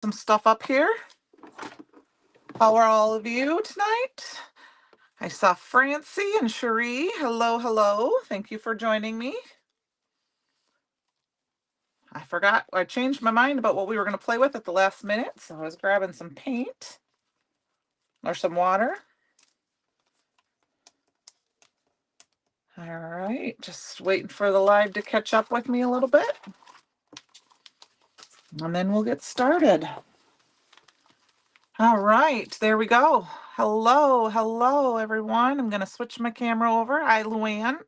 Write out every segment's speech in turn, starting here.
Some stuff up here. How are all of you tonight? I saw Francie and Cherie. Hello, hello. Thank you for joining me. I changed my mind about what we were going to play with at the last minute, so I was grabbing some paint or some water. All right, just waiting for the live to catch up with me a little bit. And then we'll get started. All right, there we go. Hello, hello, everyone. I'm going to switch my camera over. Hi, Luann.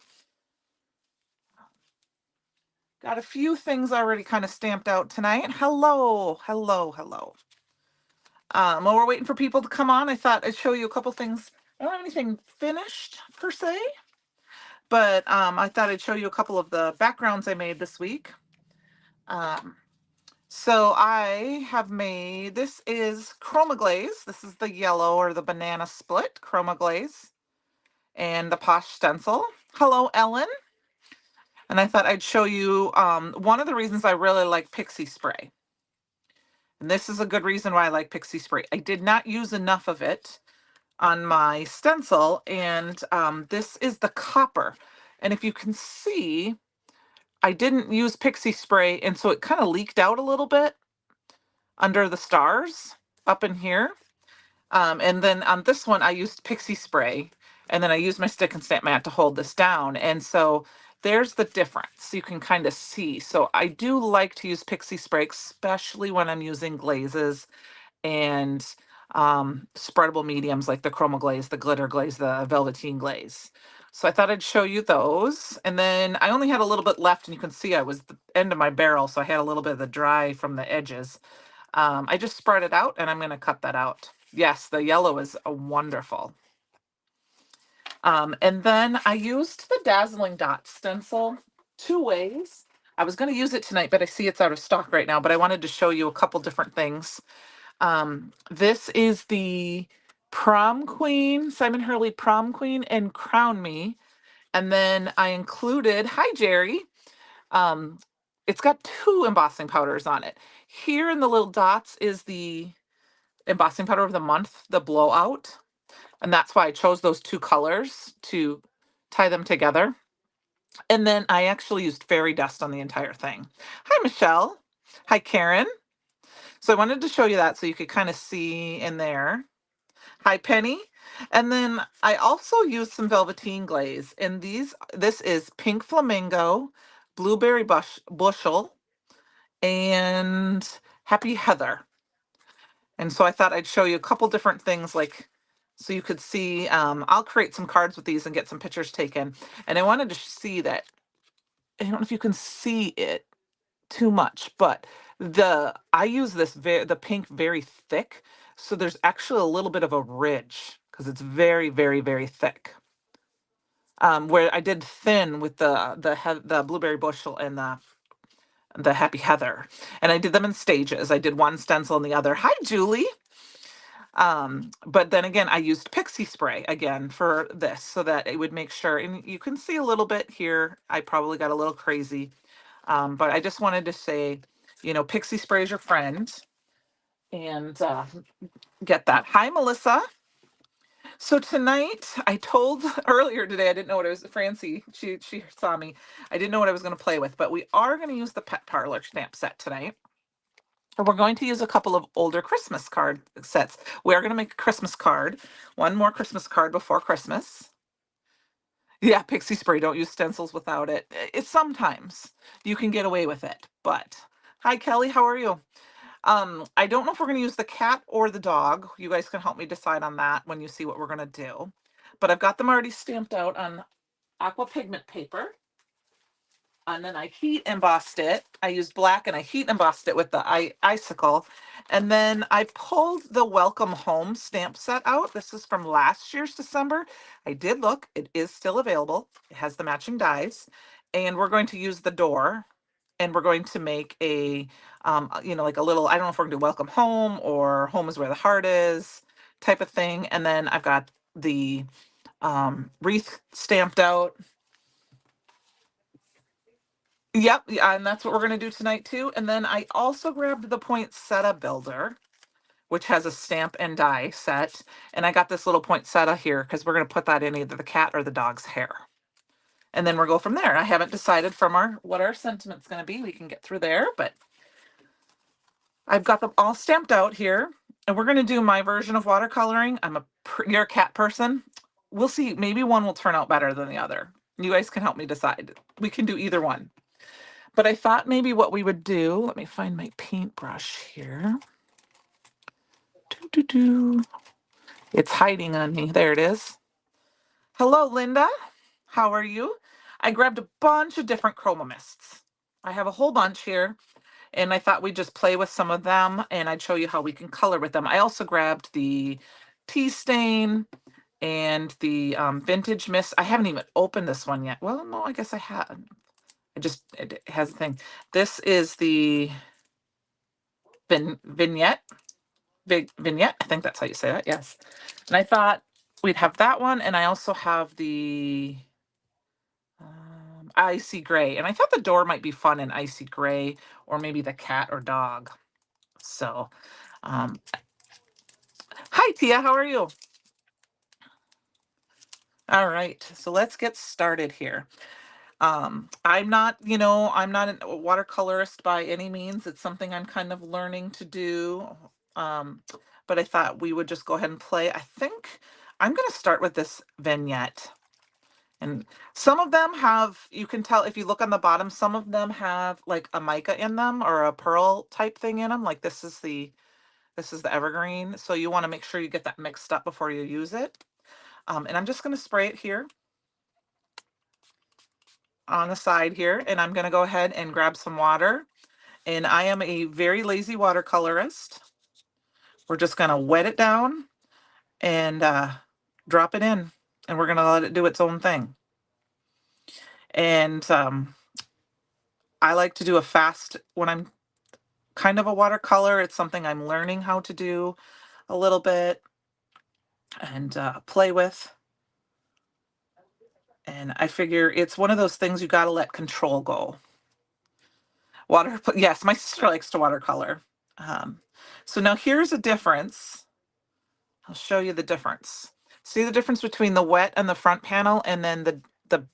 Got a few things already kind of stamped out tonight. Hello, hello, hello. While we're waiting for people to come on, I thought I'd show you a couple things. I don't have anything finished per se, but I thought I'd show you a couple of the backgrounds I made this week. So I have made, this is Chroma Glaze. This is the yellow or the banana split Chroma Glaze and the Posh stencil. Hello, Ellen. And I thought I'd show you one of the reasons I really like Pixie Spray. And this is a good reason why I like Pixie Spray. I did not use enough of it on my stencil, and this is the copper. And if you can see, I didn't use Pixie Spray, and so it kind of leaked out a little bit under the stars up in here. And then on this one, I used Pixie Spray, and then I used my stick and stamp mat to hold this down. And so there's the difference. You can kind of see. So I do like to use Pixie Spray, especially when I'm using glazes and spreadable mediums like the Chroma Glaze, the Glitter Glaze, the Velveteen Glaze. So I thought I'd show you those. And then I only had a little bit left, and you can see I was the end of my barrel, so I had a little bit of the dry from the edges. I just spread it out, and I'm going to cut that out. Yes, the yellow is wonderful. And then I used the Dazzling Dot stencil two ways. I was going to use it tonight, but I see it's out of stock right now, but I wanted to show you a couple different things. This is the Prom Queen, Simon Hurley Prom Queen and Crown Me. And then I included, hi Jerry, it's got two embossing powders on it. Here in the little dots is the embossing powder of the month, the Blowout. And that's why I chose those two colors to tie them together. And then I actually used fairy dust on the entire thing. Hi, Michelle. Hi, Karen. So I wanted to show you that so you could kind of see in there. Hi, Penny. And then I also used some Velveteen Glaze. And this is Pink Flamingo, Blueberry Bushel, and Happy Heather. And so I thought I'd show you a couple different things like so you could see. I'll create some cards with these and get some pictures taken. And I wanted to see that. I don't know if you can see it too much, but I use the pink very thick, so there's actually a little bit of a ridge because it's very, very, very thick. Where I did thin with the blueberry bushel and the Happy Heather, and I did them in stages. I did one stencil and the other. Hi, Julie. But then again, I used Pixie Spray again for this so that it would make sure, and you can see a little bit here. I probably got a little crazy. But I just wanted to say, Pixie Spray is your friend, and get that. Hi, Melissa. So tonight, I told earlier today, I didn't know what it was. Francie, she saw me. I didn't know what I was going to play with, but we are going to use the Pet Parlor stamp set tonight. And we're going to use a couple of older Christmas card sets. We are going to make a Christmas card, one more Christmas card before Christmas. Yeah, Pixie Spray, don't use stencils without it. It's sometimes you can get away with it, but hi Kelly, how are you? I don't know if we're going to use the cat or the dog. You guys can help me decide on that when you see what we're going to do. But I've got them already stamped out on aqua pigment paper. And then I heat embossed it. I used black and I heat embossed it with the icicle. And then I pulled the Welcome Home stamp set out. This is from last year's December. I did look, it is still available. It has the matching dies. And we're going to use the door, and we're going to make a, like a little, I don't know if we're gonna do Welcome Home or Home is Where the Heart Is type of thing. And then I've got the wreath stamped out. Yep, yeah, and that's what we're gonna do tonight too. And then I also grabbed the poinsettia builder, which has a stamp and die set. And I got this little poinsettia here because we're gonna put that in either the cat or the dog's hair. And then we'll go from there. I haven't decided from our what our sentiment's gonna be. We can get through there, but I've got them all stamped out here. And we're gonna do my version of watercoloring. You're a cat person. We'll see. Maybe one will turn out better than the other. You guys can help me decide. We can do either one. But I thought maybe what we would do, let me find my paintbrush here. Doo-doo-doo. It's hiding on me. There it is. Hello, Linda. How are you? I grabbed a bunch of different chroma mists. I have a whole bunch here, and I thought we'd just play with some of them, and I'd show you how we can color with them. I also grabbed the tea stain and the vintage mist. I haven't even opened this one yet. Well, no, I guess I have. It has a thing. This is the vignette. Vignette. I think that's how you say that. Yes. And I thought we'd have that one, and I also have the icy gray. And I thought the door might be fun in icy gray, or maybe the cat or dog. So, um, hi Tia, how are you? All right, so let's get started here. I'm not, I'm not a watercolorist by any means. It's something I'm kind of learning to do. Um, but I thought we would just go ahead and play. I think I'm going to start with this vignette. And some of them have, you can tell if you look on the bottom, some of them have like a mica in them or a pearl type thing in them. Like this is the evergreen. So you want to make sure you get that mixed up before you use it. And I'm just going to spray it here on the side here, and I'm going to go ahead and grab some water. And I am a very lazy watercolorist. We're just going to wet it down and drop it in, and we're going to let it do its own thing. And I like to do a fast, when I'm kind of a watercolor, it's something I'm learning how to do a little bit and play with. And I figure it's one of those things you got to let control go. Yes, my sister likes to watercolor. So now here's a difference. I'll show you the difference. See the difference between the wet and the front panel, and then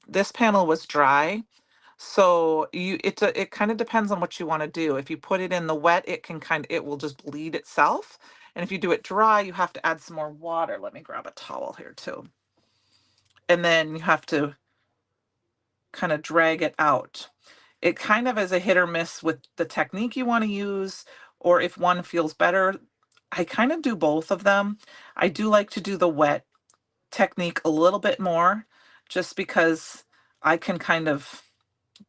this panel was dry. So it kind of depends on what you want to do. If you put it in the wet, it will just bleed itself. And if you do it dry, you have to add some more water. Let me grab a towel here too. And then you have to kind of drag it out. It kind of is a hit or miss with the technique you want to use, or if one feels better. I kind of do both of them. I do like to do the wet technique a little bit more, just because I can kind of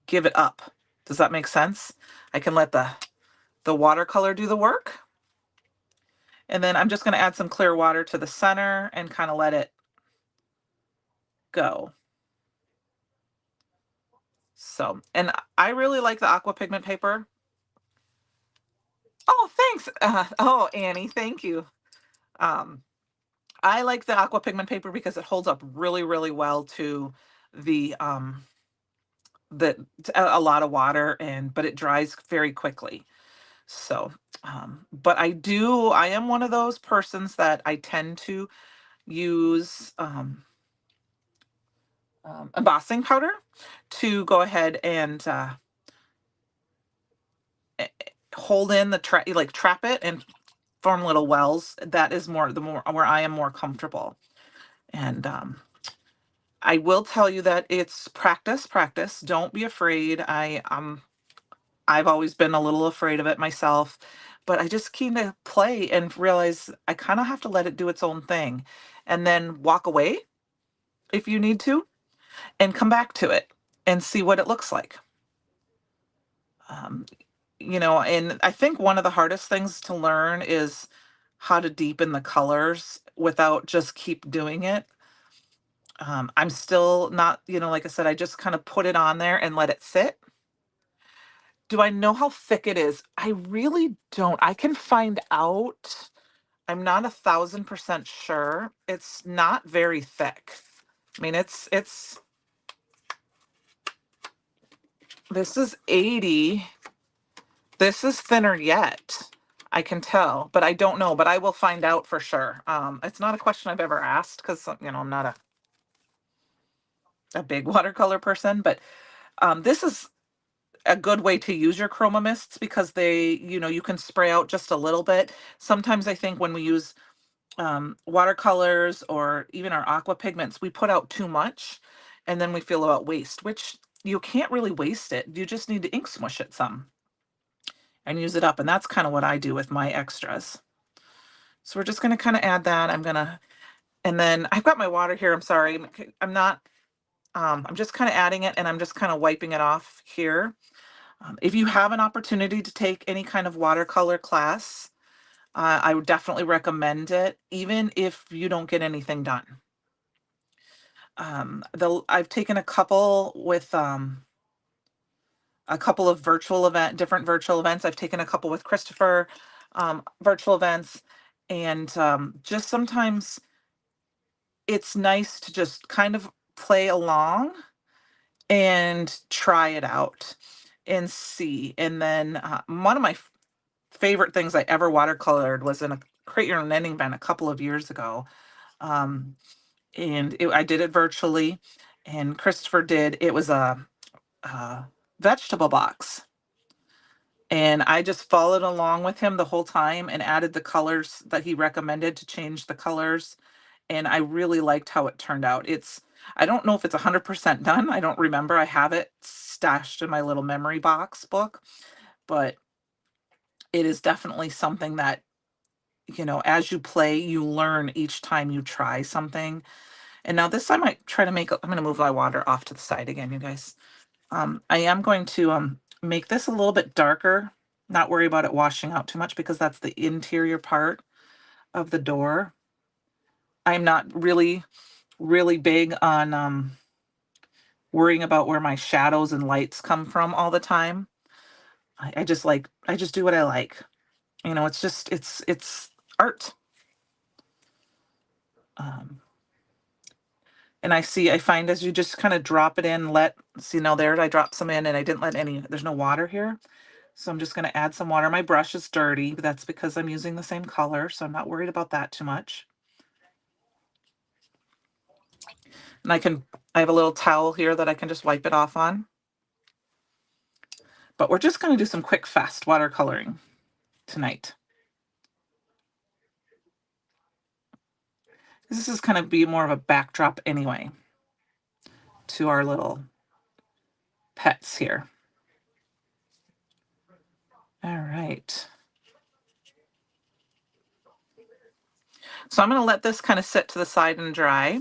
give it up. Does that make sense? I can let the watercolor do the work. And then I'm just going to add some clear water to the center and kind of let it go. So, and I really like the aqua pigment paper. Oh, thanks. Oh, Annie, thank you. Um, I like the aqua pigment paper because it holds up really, really well to the a lot of water, but it dries very quickly. So, but I am one of those persons that I tend to use embossing powder to go ahead and hold in trap it and form little wells. That is the more where I am more comfortable. And I will tell you that it's practice, practice. Don't be afraid. I've always been a little afraid of it myself, but I just kind of play and realize I kind of have to let it do its own thing, and then walk away if you need to, and come back to it and see what it looks like. Um, and I think one of the hardest things to learn is how to deepen the colors without just keep doing it. I'm still not, like I said, I just kind of put it on there and let it sit. Do I know how thick it is? I really don't. I can find out. I'm not 1,000% sure. It's not very thick. I mean, it's This is 80. This is thinner yet. I can tell, but I don't know, but I will find out for sure. It's not a question I've ever asked because, I'm not a big watercolor person, but this is a good way to use your chroma mists because they, you can spray out just a little bit. Sometimes I think when we use watercolors or even our aqua pigments, we put out too much and then we feel about waste, which you can't really waste it. You just need to ink smush it some and use it up. And that's kind of what I do with my extras. So we're just going to kind of add that. And then I've got my water here. I'm sorry. I'm not, I'm just kind of adding it and I'm just kind of wiping it off here. If you have an opportunity to take any kind of watercolor class, I would definitely recommend it, even if you don't get anything done. I've taken a couple with a couple of different virtual events. I've taken a couple with Christopher, virtual events, and just sometimes it's nice to just kind of play along and try it out and see. And then one of my favorite things I ever watercolored was in a Create Your Own Ending event a couple of years ago. I did it virtually, and Christopher did. It was a vegetable box. And I just followed along with him the whole time and added the colors that he recommended to change the colors. And I really liked how it turned out. I don't know if it's 100% done. I don't remember. I have it stashed in my little memory box book, but it is definitely something that, as you play, you learn each time you try something. And now this I might try to make, I'm going to move my water off to the side again, you guys. I am going to make this a little bit darker, not worry about it washing out too much because that's the interior part of the door. I'm not really, really big on worrying about where my shadows and lights come from all the time. I just do what I like. It's art. Um, and I find as you just kind of drop it in, see now there, I dropped some in and I didn't let there's no water here. So I'm just going to add some water. My brush is dirty, but that's because I'm using the same color. So I'm not worried about that too much. And I have a little towel here that I can just wipe it off on. But we're just going to do some quick, fast watercoloring tonight. This is going to be more of a backdrop anyway to our little pets here. All right. So I'm going to let this kind of sit to the side and dry.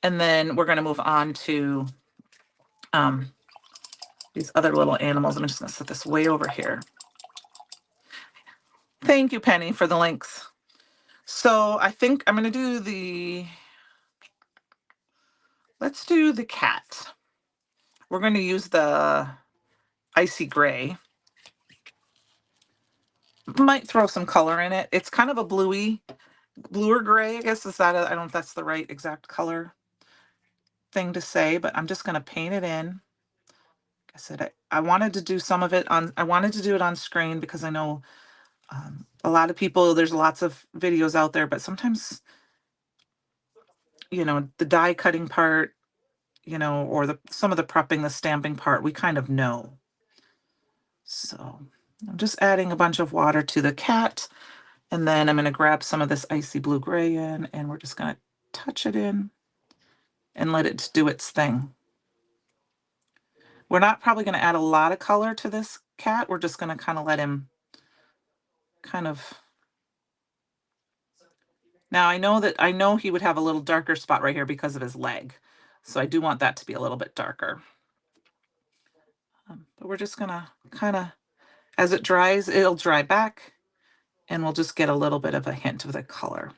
And then we're going to move on to these other little animals. I'm just going to set this way over here. Thank you, Penny, for the links. So I think I'm going to do let's do the cat. We're going to use the icy gray. Might throw some color in it. It's kind of a bluer gray, I guess. I don't know if that's the right exact color thing to say, but I'm just going to paint it in. Like I said, I wanted to do some of it I wanted to do it on screen because I know a lot of people, there's lots of videos out there, but sometimes, the die cutting part, or some of the prepping, the stamping part, we kind of know. So I'm just adding a bunch of water to the cat, and then I'm going to grab some of this icy blue gray in, and we're just going to touch it in and let it do its thing. We're not probably going to add a lot of color to this cat. We're just going to kind of let him now I know he would have a little darker spot right here because of his leg. So I do want that to be a little bit darker. But we're just gonna kind of, as it dries, it'll dry back and we'll just get a little bit of a hint of the color.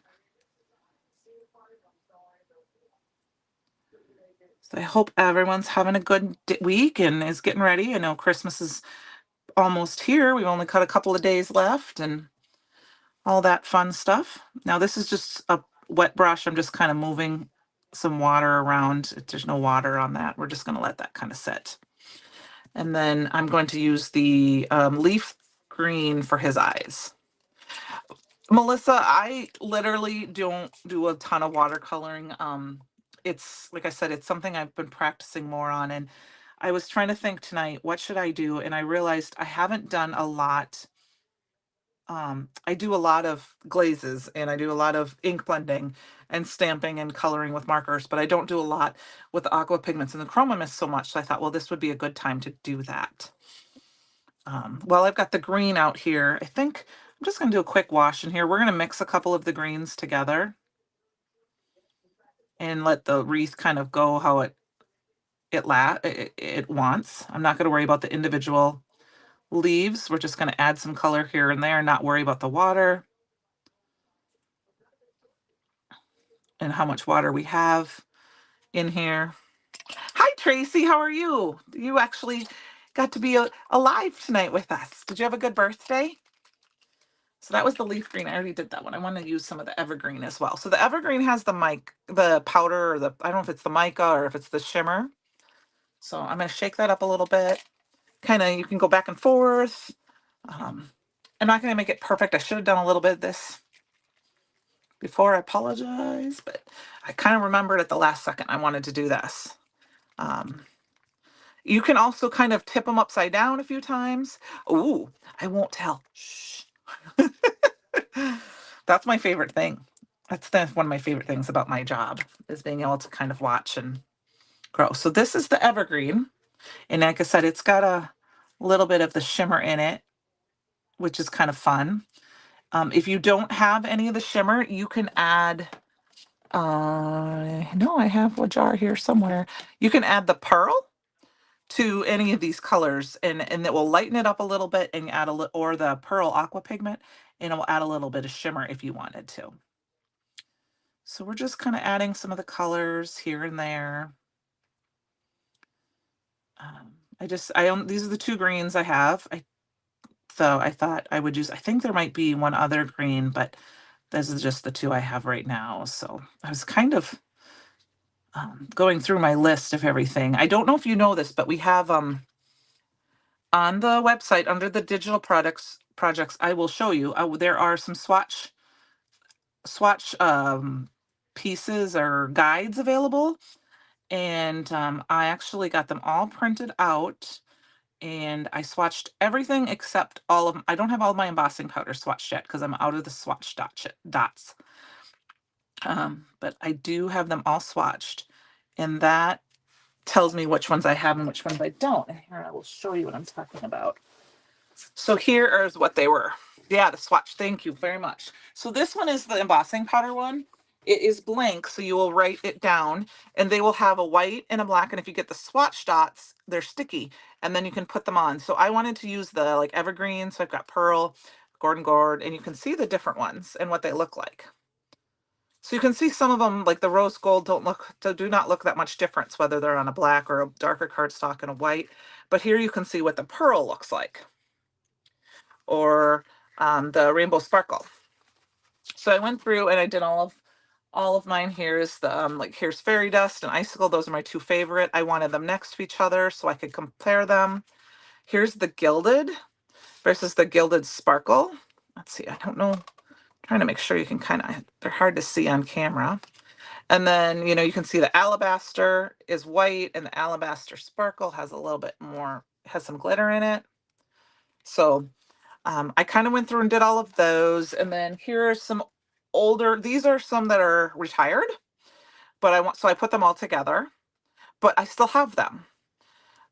So I hope everyone's having a good week and is getting ready. I know Christmas is almost here. We've only got a couple of days left and all that fun stuff. Now this is just a wet brush. I'm just kind of moving some water around. There's no water on that. We're just going to let that kind of sit. And then I'm going to use the leaf green for his eyes. Melissa, I literally don't do a ton of watercoloring. It's like I said, it's something I've been practicing more on. And I was trying to think tonight, what should I do? And I realized I haven't done a lot. I do a lot of glazes and I do a lot of ink blending and stamping and coloring with markers, but I don't do a lot with the aqua pigments and the chroma mist so much. So I thought, well, this would be a good time to do that. Well, I've got the green out here. I think I'm just going to do a quick wash in here. We're going to mix a couple of the greens together and let the wreath kind of go how it wants. I'm not going to worry about the individual leaves. We're just going to add some color here and there, not worry about the water and how much water we have in here. Hi, Tracy. How are you? You actually got to be alive tonight with us. Did you have a good birthday? So that was the leaf green. I already did that one. I want to use some of the evergreen as well. So the evergreen has the powder, or I don't know if it's the mica or if it's the shimmer. So I'm going to shake that up a little bit. Kind of, you can go back and forth. I'm not going to make it perfect. I should have done a little bit of this before. I apologize, but I kind of remembered at the last second I wanted to do this. You can also kind of tip them upside down a few times. Ooh, I won't tell. Shh. That's my favorite thing. That's one of my favorite things about my job is being able to kind of watch and grow. So this is the evergreen. And like I said, it's got a little bit of the shimmer in it, which is kind of fun. If you don't have any of the shimmer, you can add, no, I have a jar here somewhere. You can add the pearl to any of these colors and it will lighten it up a little bit and add a little, or the pearl aqua pigment, and it will add a little bit of shimmer if you wanted to. So we're just kind of adding some of the colors here and there. These are the two greens I have. So I thought I would use, I think there might be one other green, but this is just the two I have right now. So I was kind of going through my list of everything. I don't know if you know this, but we have on the website under the digital projects, I will show you, there are some swatch pieces or guides available. And I actually got them all printed out and I swatched everything except all of them. I don't have all my embossing powder swatched yet because I'm out of the swatch dots. But I do have them all swatched, and that tells me which ones I have and which ones I don't. And here I will show you what I'm talking about. So here is what they were. Yeah, the swatch. Thank you very much. So this one is the embossing powder one. It is blank, so you will write it down, and they will have a white and a black. And if you get the swatch dots, they're sticky, and then you can put them on. So I wanted to use the like evergreen. So I've got pearl, Gordon Gourd, and you can see the different ones and what they look like. So you can see some of them, like the rose gold, do not look that much difference whether they're on a black or a darker cardstock and a white. But here you can see what the pearl looks like, or the rainbow sparkle. So I went through and I did all of mine. Here's the here's fairy dust and icicle. Those are my two favorite. I wanted them next to each other so I could compare them. Here's the gilded versus the gilded sparkle. Let's see. I don't know. I'm trying to make sure you can they're hard to see on camera. And then, you can see the alabaster is white and the alabaster sparkle has a little bit more, has some glitter in it. So I kind of went through and did all of those. And then here are some these are some that are retired, but so I put them all together, but I still have them.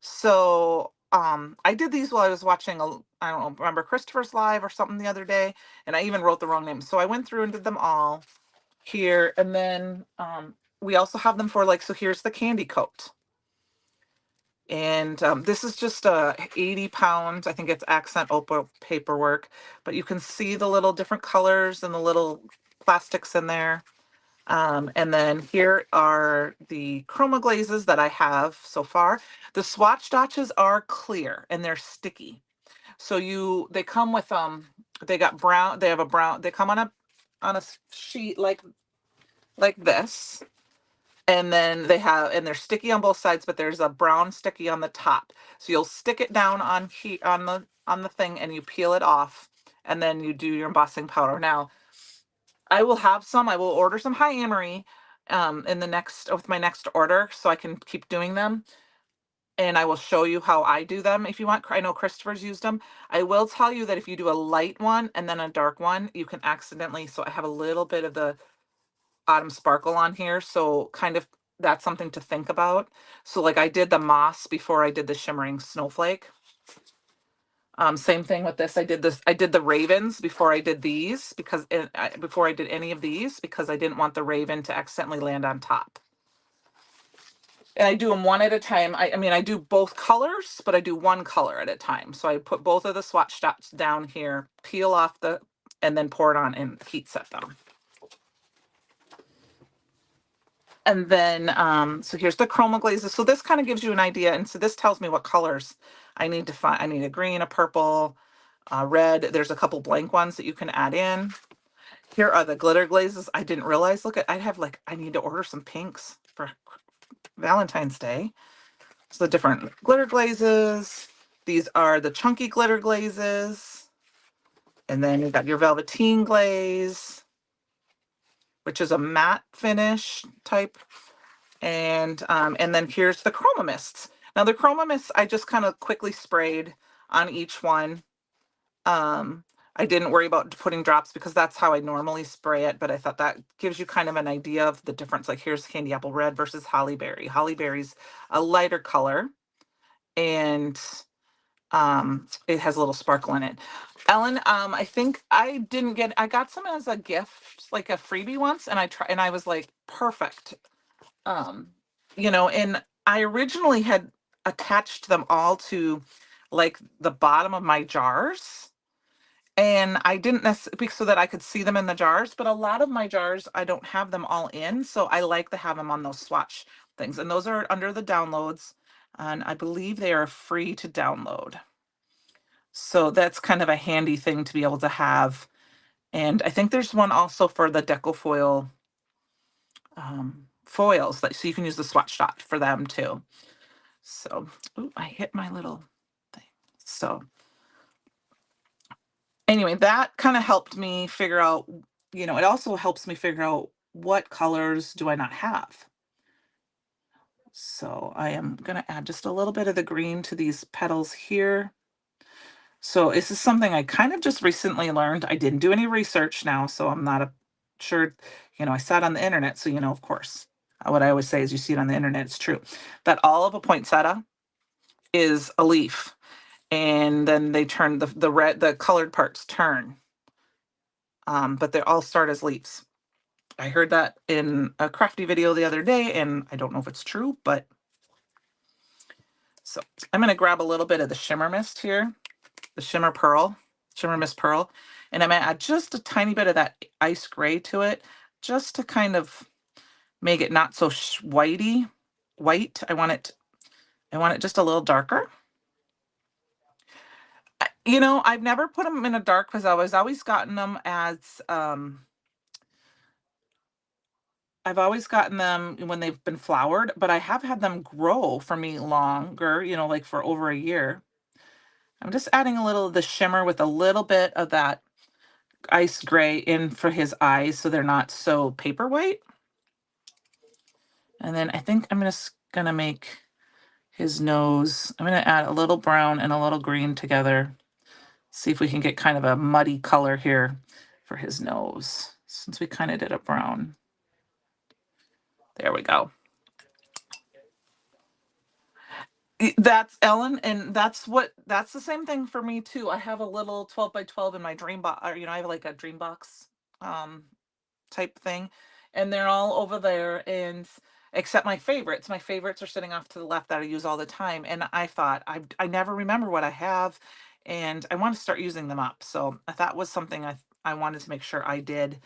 So I did these while I was watching, I don't know, remember Christopher's Live or something the other day, and I even wrote the wrong name. So I went through and did them all here. And then we also have them for so here's the candy coat. And this is just 80 pounds. I think it's accent opal paperwork, but you can see the little different colors and the little plastics in there. And then here are the chroma glazes that I have so far. The swatch dots are clear and they're sticky. So they come with they got brown, they have a brown, they come on a sheet like this. And then and they're sticky on both sides, but there's a brown sticky on the top. So you'll stick it down on on the thing and you peel it off, and then you do your embossing powder. Now, I will order some high amory in the next with my next order so I can keep doing them. And I will show you how I do them if you want. I know Christopher's used them. I will tell you that if you do a light one and then a dark one, you can accidentally, so I have a little bit of the autumn sparkle on here, so kind of that's something to think about. So like I did the moss before I did the shimmering snowflake. Same thing with this. I did the ravens before I did these because before I did any of these because I didn't want the raven to accidentally land on top. And I do them one at a time. I mean, I do both colors, but I do one color at a time. So I put both of the swatch dots down here, peel off and then pour it on and heat set them. And then, so here's the chroma glazes. So this kind of gives you an idea. And so this tells me what colors I need to find. I need a green, a purple, red. There's a couple blank ones that you can add in. Here are the glitter glazes. I didn't realize, look at, I need to order some pinks for Valentine's Day. So the different glitter glazes. These are the chunky glitter glazes. And then you've got your velveteen glaze, which is a matte finish type. And then here's the chroma mists. Now the chroma mists, I just kind of quickly sprayed on each one. I didn't worry about putting drops because that's how I normally spray it, but I thought that gives you kind of an idea of the difference. Like here's candy apple red versus holly berry. Holly berry's a lighter color and it has a little sparkle in it. Ellen, I think I got some as a gift, like a freebie once, and I was like, perfect. Um, and I originally had attached them all to like the bottom of my jars. And I didn't necessarily so that I could see them in the jars, but a lot of my jars, I don't have them all in. So I like to have them on those swatch things. And those are under the downloads. And I believe they are free to download. So that's kind of a handy thing to be able to have. And I think there's one also for the Decofoil foils so you can use the swatch dot for them too. So, ooh, I hit my little thing. So anyway, that kind of helped me figure out, it also helps me figure out what colors do I not have. So I am going to add just a little bit of the green to these petals here. So this is something I kind of just recently learned. I didn't do any research now, so I'm not sure, I saw it on the internet. So, of course, what I always say is you see it on the internet, it's true. That all of a poinsettia is a leaf. And then they turn the colored parts turn. But they all start as leaves. I heard that in a crafty video the other day, and I don't know if it's true, but so I'm going to grab a little bit of the shimmer mist here, the shimmer mist pearl, and I'm going to add just a tiny bit of that ice gray to it, just to kind of make it not so white. I want it just a little darker. I've never put them in a dark because I've always gotten them when they've been flowered, but I have had them grow for me longer, like for over a year. I'm just adding a little of the shimmer with a little bit of that ice gray in for his eyes so they're not so paper white. And then I think I'm just going to make his nose. I'm going to add a little brown and a little green together. See if we can get kind of a muddy color here for his nose, since we kind of did a brown. There we go. That's Ellen, and that's the same thing for me too. I have a little 12 by 12 in my dream box, I have like a dream box type thing, and they're all over there, and except my favorites. My favorites are sitting off to the left that I use all the time, and I thought I never remember what I have, and I want to start using them up. So that was something I wanted to make sure I did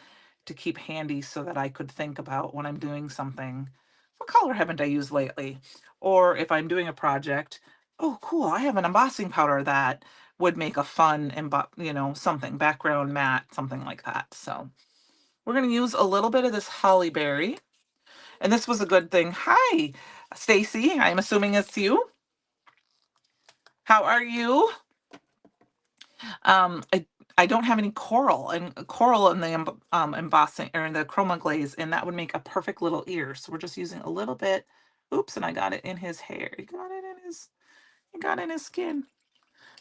to keep handy so that I could think about when I'm doing something. What color haven't I used lately? Or if I'm doing a project, oh, cool, I have an embossing powder that would make a fun, something, background matte, something like that. So we're going to use a little bit of this holly berry. And this was a good thing. Hi, Stacy. I'm assuming it's you. How are you? I don't have any coral and coral in the embossing or in the chroma glaze, and that would make a perfect little ear. So we're just using a little bit. Oops, and I got it in his hair. He got it in his skin.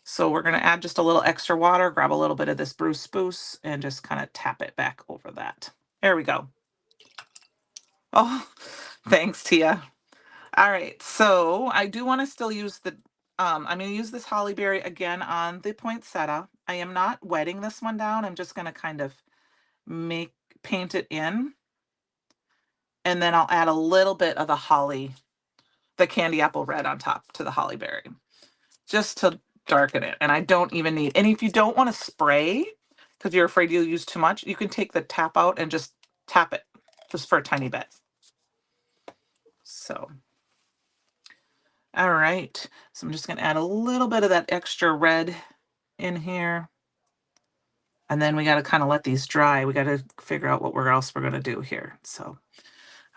So we're gonna add just a little extra water, grab a little bit of this Bruce Spruce, and just kind of tap it back over that. There we go. Oh, thanks, Tia. All right, so I do want to still use the, I'm going to use this holly berry again on the poinsettia. I am not wetting this one down. I'm just going to kind of paint it in. And then I'll add a little bit of the holly, the candy apple red on top to the holly berry, just to darken it. And I don't even need, and if you don't want to spray, because you're afraid you'll use too much, you can take the tap out and just tap it just for a tiny bit. So. All right, so I'm just going to add a little bit of that extra red in here. And then we got to kind of let these dry. We got to figure out what else we're going to do here. So,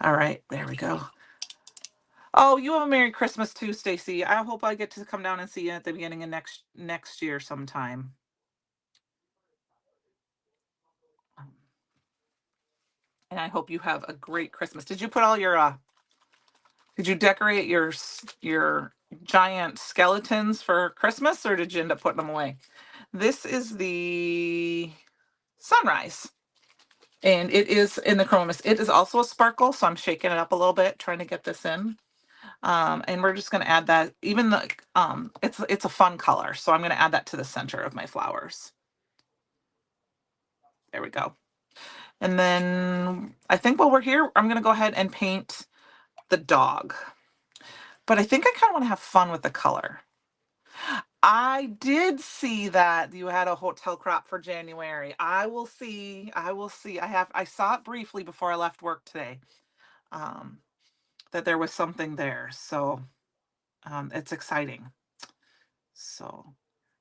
all right, there we go. Oh, you have a Merry Christmas too, Stacy. I hope I get to come down and see you at the beginning of next year sometime. And I hope you have a great Christmas. Did you put all your did you decorate your giant skeletons for Christmas, or did you end up putting them away? This is the sunrise. And it is in the Chroma Mist. It is also a sparkle, so I'm shaking it up a little bit, trying to get this in. And we're just going to add that, even the, it's a fun color, so I'm going to add that to the center of my flowers. There we go. And then I think while we're here, I'm going to go ahead and paint the dog. But I think I kind of want to have fun with the color. I did see that you had a hotel crop for January. I will see. I saw it briefly before I left work today. That there was something there. So it's exciting. So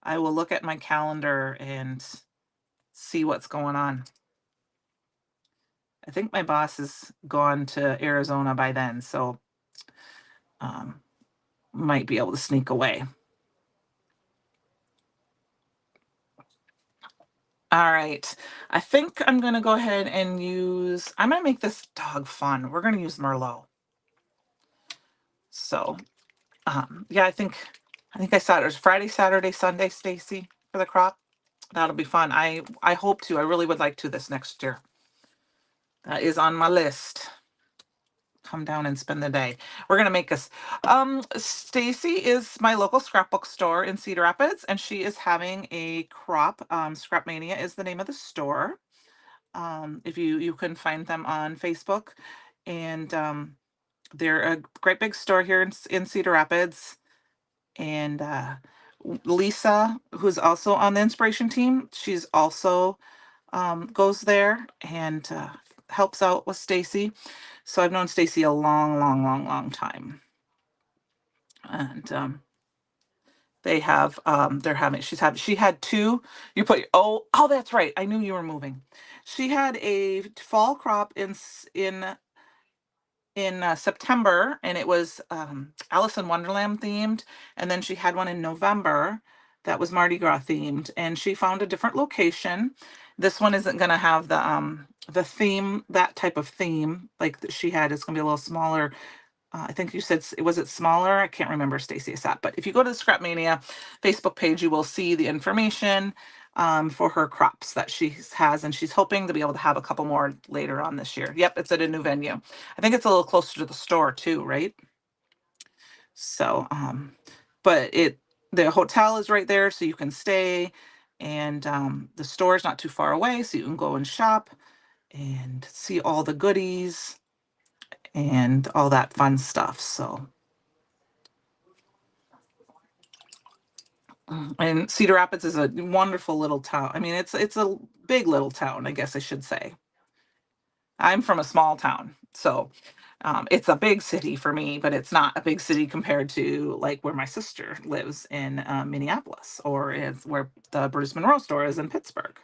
I will look at my calendar and see what's going on. I think my boss is gone to Arizona by then, so might be able to sneak away. All right. I think I'm going to go ahead and I'm going to make this dog fun. We're going to use Merlot. So, yeah, I think I saw it was Friday, Saturday, Sunday, Stacy, for the crop. That'll be fun. I hope to. I really would like to this next year. That is on my list. Come down and spend the day. We're gonna make us. Stacy is my local scrapbook store in Cedar Rapids, and she is having a crop. Scrap Mania is the name of the store. If you can find them on Facebook, and they're a great big store here in Cedar Rapids. And Lisa, who's also on the inspiration team, she's also goes there and helps out with Stacy. So I've known Stacy a long, long, long, long time. And they have she had two. Oh, that's right. I knew you were moving. She had a fall crop in September, and it was Alice in Wonderland themed, and then she had one in November that was Mardi Gras themed, and she found a different location. This one isn't going to have the theme, that type of theme like that she had. It's going to be a little smaller. I think you said, was it smaller? I can't remember, Stacy, sat. But if you go to the Scrap Mania Facebook page, you will see the information for her crops that she has, and she's hoping to be able to have a couple more later on this year. Yep, it's at a new venue. I think it's a little closer to the store too, right? So, but the hotel is right there, so you can stay, and the store is not too far away, so you can go and shop and see all the goodies and all that fun stuff. So, and Cedar Rapids is a wonderful little town. I mean, it's a big little town, I guess I should say. I'm from a small town, so it's a big city for me, but it's not a big city compared to like where my sister lives in Minneapolis, or is where the Bruce Monroe store is in Pittsburgh.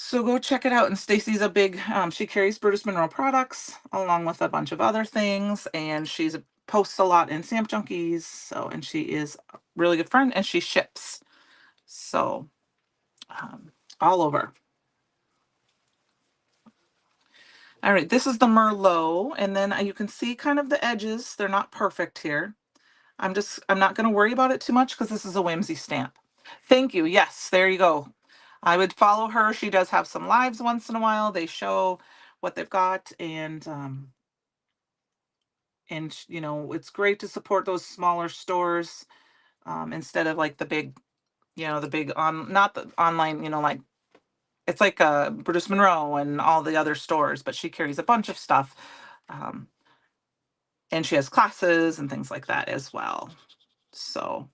So go check it out. And Stacy's a big, she carries Brutus Monroe products along with a bunch of other things. And posts a lot in Stamp Junkies. So, and she is a really good friend and she ships. So, all over. All right, this is the Merlot. And then you can see kind of the edges. They're not perfect here. I'm not going to worry about it too much because this is a whimsy stamp. Thank you. Yes, there you go. I would follow her. She does have some lives once in a while. They show what they've got, and you know, it's great to support those smaller stores instead of like the big, you know, the big not the online, you know, like it's like Brutus Monroe and all the other stores, but she carries a bunch of stuff. Um, and she has classes and things like that as well. So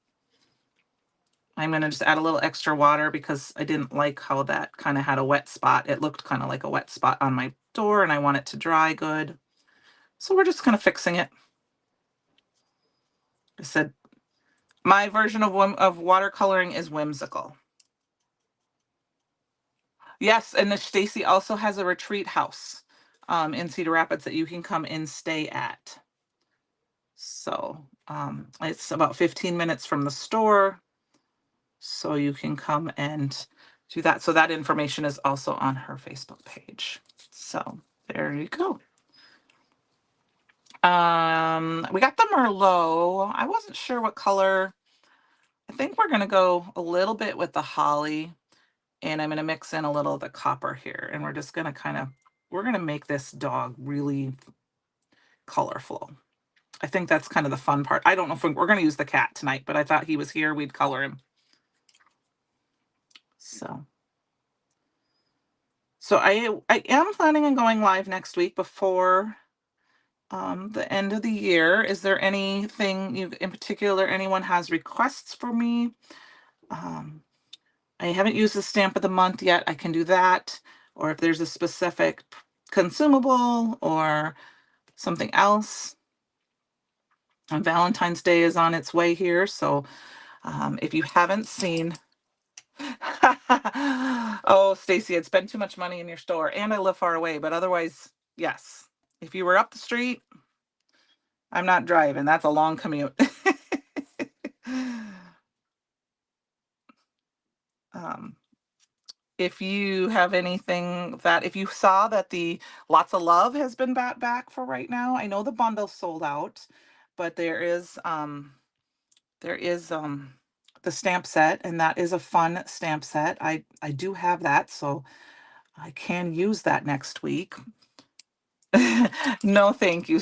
I'm going to just add a little extra water because I didn't like how that kind of had a wet spot. It looked kind of like a wet spot on my door and I want it to dry good. So we're just kind of fixing it. I said my version of watercoloring is whimsical. Yes, and the Stacy also has a retreat house in Cedar Rapids that you can come and stay at. So it's about 15 minutes from the store. So you can come and do that. So that information is also on her Facebook page. So there you go. We got the Merlot. I wasn't sure what color. I think we're gonna go a little bit with the holly, and I'm gonna mix in a little of the copper here, and we're just gonna we're gonna make this dog really colorful. I think that's kind of the fun part. I don't know if we're gonna use the cat tonight, but I thought he was here, we'd color him. So I am planning on going live next week before the end of the year. Is there anything in particular anyone has requests for me? I haven't used the stamp of the month yet. I can do that. Or if there's a specific consumable or something else. Valentine's Day is on its way here. So if you haven't seen, oh, Stacy, it's been too much money in your store and I live far away, but otherwise, yes. If you were up the street, I'm not driving. That's a long commute. If you have anything if you saw that the Lots of Love has been back for right now, I know the bundle sold out, but there is the stamp set, and that is a fun stamp set. I do have that, so I can use that next week. No, thank you.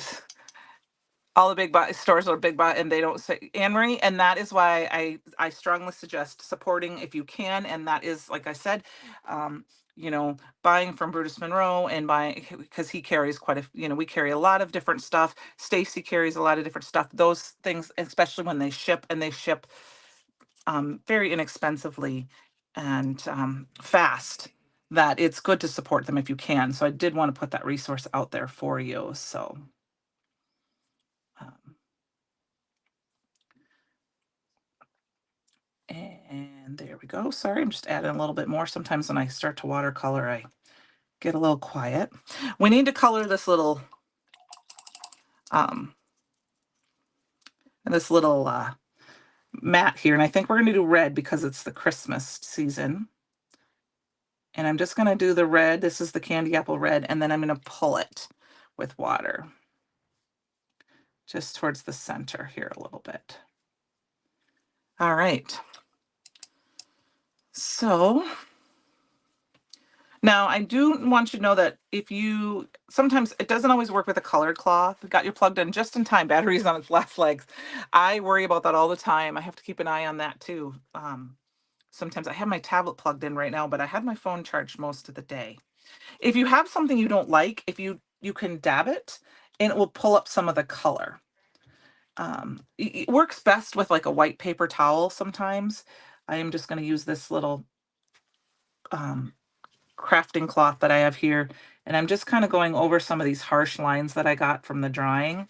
All the big stores are big and they don't say Anne Marie, and that is why I strongly suggest supporting if you can, and that is like I said, you know, buying from Brutus Monroe and buying because he carries we carry a lot of different stuff. Stacy carries a lot of different stuff. Those things, especially when they ship, and they ship very inexpensively and fast, that it's good to support them if you can. So I did want to put that resource out there for you. So and there we go. Sorry, I'm just adding a little bit more. Sometimes when I start to watercolor, I get a little quiet. We need to color this little um mat here, and I think we're going to do red because it's the Christmas season. And I'm just going to do the red. This is the candy apple red, and then I'm going to pull it with water just towards the center here a little bit. All right. So now I do want you to know that sometimes it doesn't always work with a colored cloth. Got your plugged in just in time. Batteries on its last legs. I worry about that all the time. I have to keep an eye on that too. Sometimes I have my tablet plugged in right now, but I had my phone charged most of the day. If you have something you don't like, if you can dab it and it will pull up some of the color. It works best with like a white paper towel sometimes. I am just going to use this little crafting cloth that I have here, and I'm just kind of going over some of these harsh lines that I got from the drawing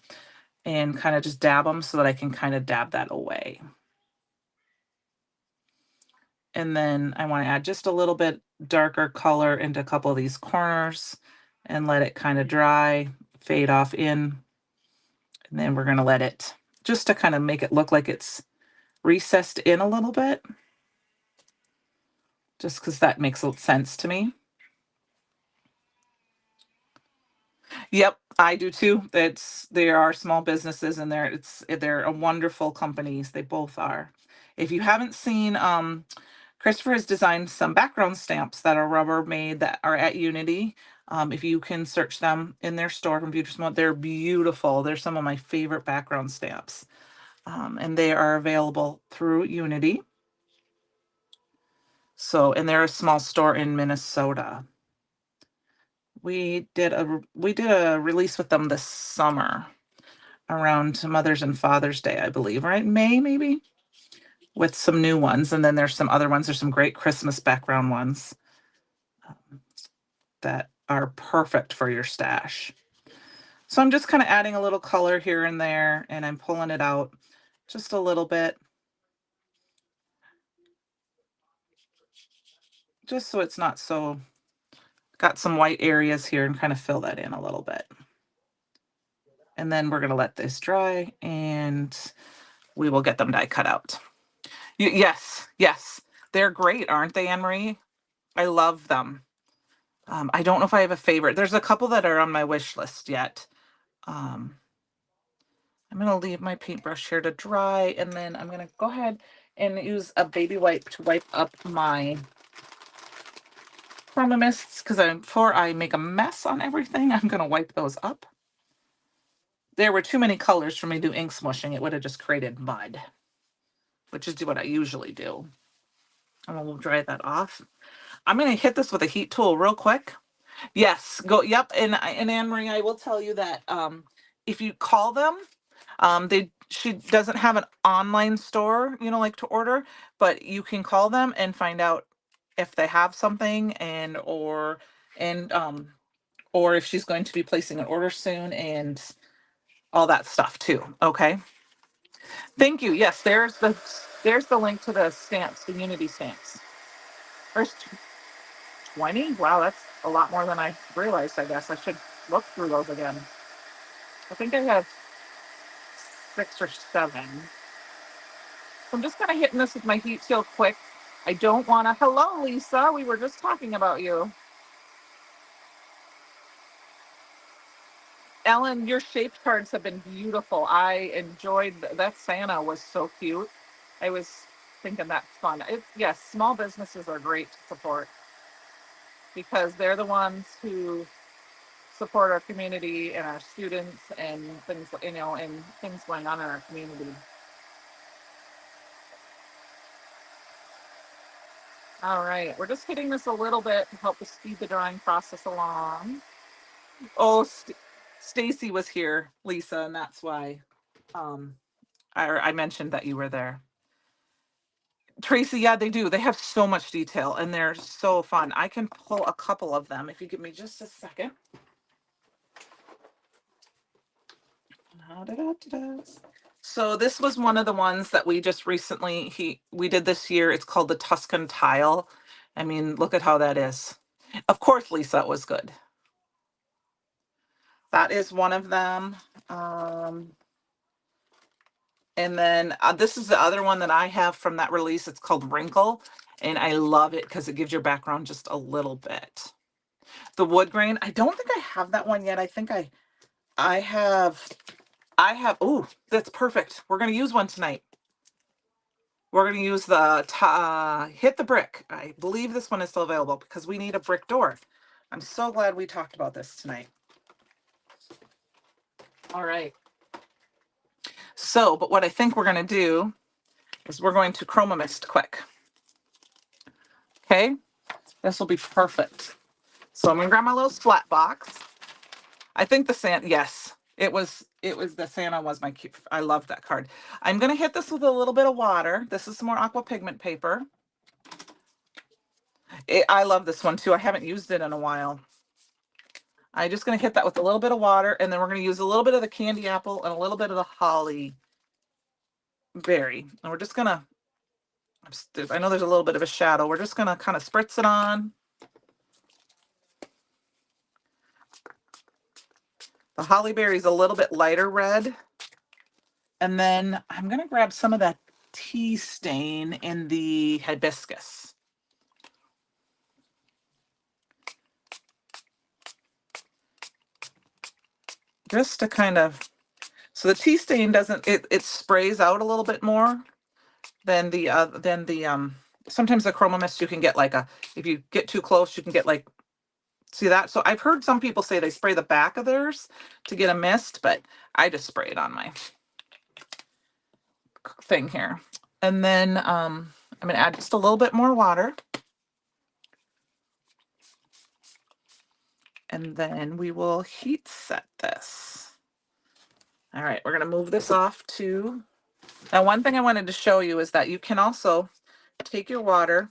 and kind of just dab them so that I can kind of dab that away. And then I want to add just a little bit darker color into a couple of these corners and let it kind of dry, fade off in. And then we're going to let it just to kind of make it look like it's recessed in a little bit, just because that makes sense to me. Yep, I do too. There are small businesses in there. They're a wonderful companies. They both are. If you haven't seen, Christopher has designed some background stamps that are Rubbermaid that are at Unity. If you can search them in their store, Computers Mode, they're beautiful. They're some of my favorite background stamps. And they are available through Unity. So, and they're a small store in Minnesota. We did a release with them this summer around Mother's and Father's Day, I believe, right? May, maybe, with some new ones. And then there's some other ones. There's some great Christmas background ones that are perfect for your stash. So I'm just kind of adding a little color here and there, and I'm pulling it out just a little bit, just so it's not so, got some white areas here, and kind of fill that in a little bit. And then we're going to let this dry, and we will get them die cut out. Yes, yes. They're great, aren't they, Anne-Marie? I love them. I don't know if I have a favorite. There's a couple that are on my wish list yet. I'm going to leave my paintbrush here to dry, and then I'm going to go ahead and use a baby wipe to wipe up my Chroma mists, because before I make a mess on everything, I'm going to wipe those up. There were too many colors for me to do ink smushing. It would have just created mud, which is what I usually do. And we'll dry that off. I'm going to hit this with a heat tool real quick. Yes, go. Yep. And Anne-Marie, I will tell you that if you call them, she doesn't have an online store, like to order, but you can call them and find out if they have something, or if she's going to be placing an order soon, and all that stuff too. Okay. Thank you. Yes, there's the link to the stamps, the Unity stamps. There's 20. Wow, that's a lot more than I realized. I guess I should look through those again. I think I have 6 or 7. So I'm just kind of hitting this with my heat shield quick. I don't want to. Hello, Lisa. We were just talking about you. Ellen, your shaped cards have been beautiful. I enjoyed that. Santa was so cute. I was thinking that's fun. Yes, small businesses are great to support because they're the ones who support our community and our students and things, and things going on in our community. All right, we're just hitting this a little bit to help us speed the drawing process along. Oh, Stacy was here, Lisa, and that's why I mentioned that you were there. Tracy, yeah, they do. They have so much detail, and they're so fun. I can pull a couple of them if you give me just a second. So this was one of the ones that we just recently we did this year. It's called the Tuscan Tile. I mean, look at how that is. Of course, Lisa, it was good. That is one of them. And then this is the other one that I have from that release. It's called Wrinkle, and I love it because it gives your background just a little bit. The wood grain, I don't think I have that one yet. I think I have, oh, that's perfect. We're going to use one tonight. We're going to use the Hit the Brick. I believe this one is still available because we need a brick door. I'm so glad we talked about this tonight. All right. So, but what I think we're going to do is we're going to Chroma mist quick. Okay. This will be perfect. So I'm going to grab my little splat box. I think the Santa, yes, it was the Santa was my cute. I love that card. I'm going to hit this with a little bit of water. This is some more aqua pigment paper. I love this one too. I haven't used it in a while. I'm just going to hit that with a little bit of water, and then we're going to use a little bit of the candy apple and a little bit of the holly berry. And we're just going to I know there's a little bit of a shadow. We're just gonna kind of spritz it on. The holly berry's a little bit lighter red. And then I'm gonna grab some of that tea stain in the hibiscus. Just to kind of, so the tea stain doesn't, it sprays out a little bit more than the sometimes the chroma mist you can get like a, if you get too close, you can get like, see that? So I've heard some people say they spray the back of theirs to get a mist, but I just spray it on my thing here. And then I'm gonna add just a little bit more water. And then we will heat set this. All right, we're gonna move this off to, now one thing I wanted to show you is that you can also take your water,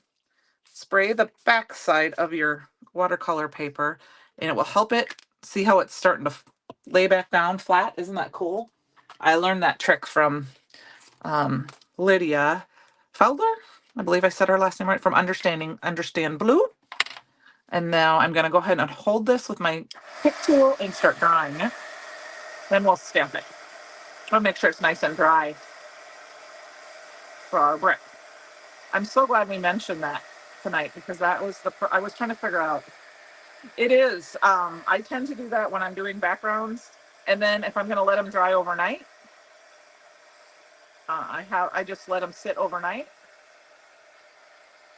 spray the back side of your watercolor paper, and it will help it, see how it's starting to lay back down flat? Isn't that cool? I learned that trick from Lydia Felder. I believe I said her last name right, from Understand Blue. And now I'm gonna go ahead and hold this with my pick tool and start drying it. Then we'll stamp it. I'll make sure it's nice and dry for our brick. I'm so glad we mentioned that tonight, because that was I was trying to figure out. It is. I tend to do that when I'm doing backgrounds, and then if I'm going to let them dry overnight, I just let them sit overnight.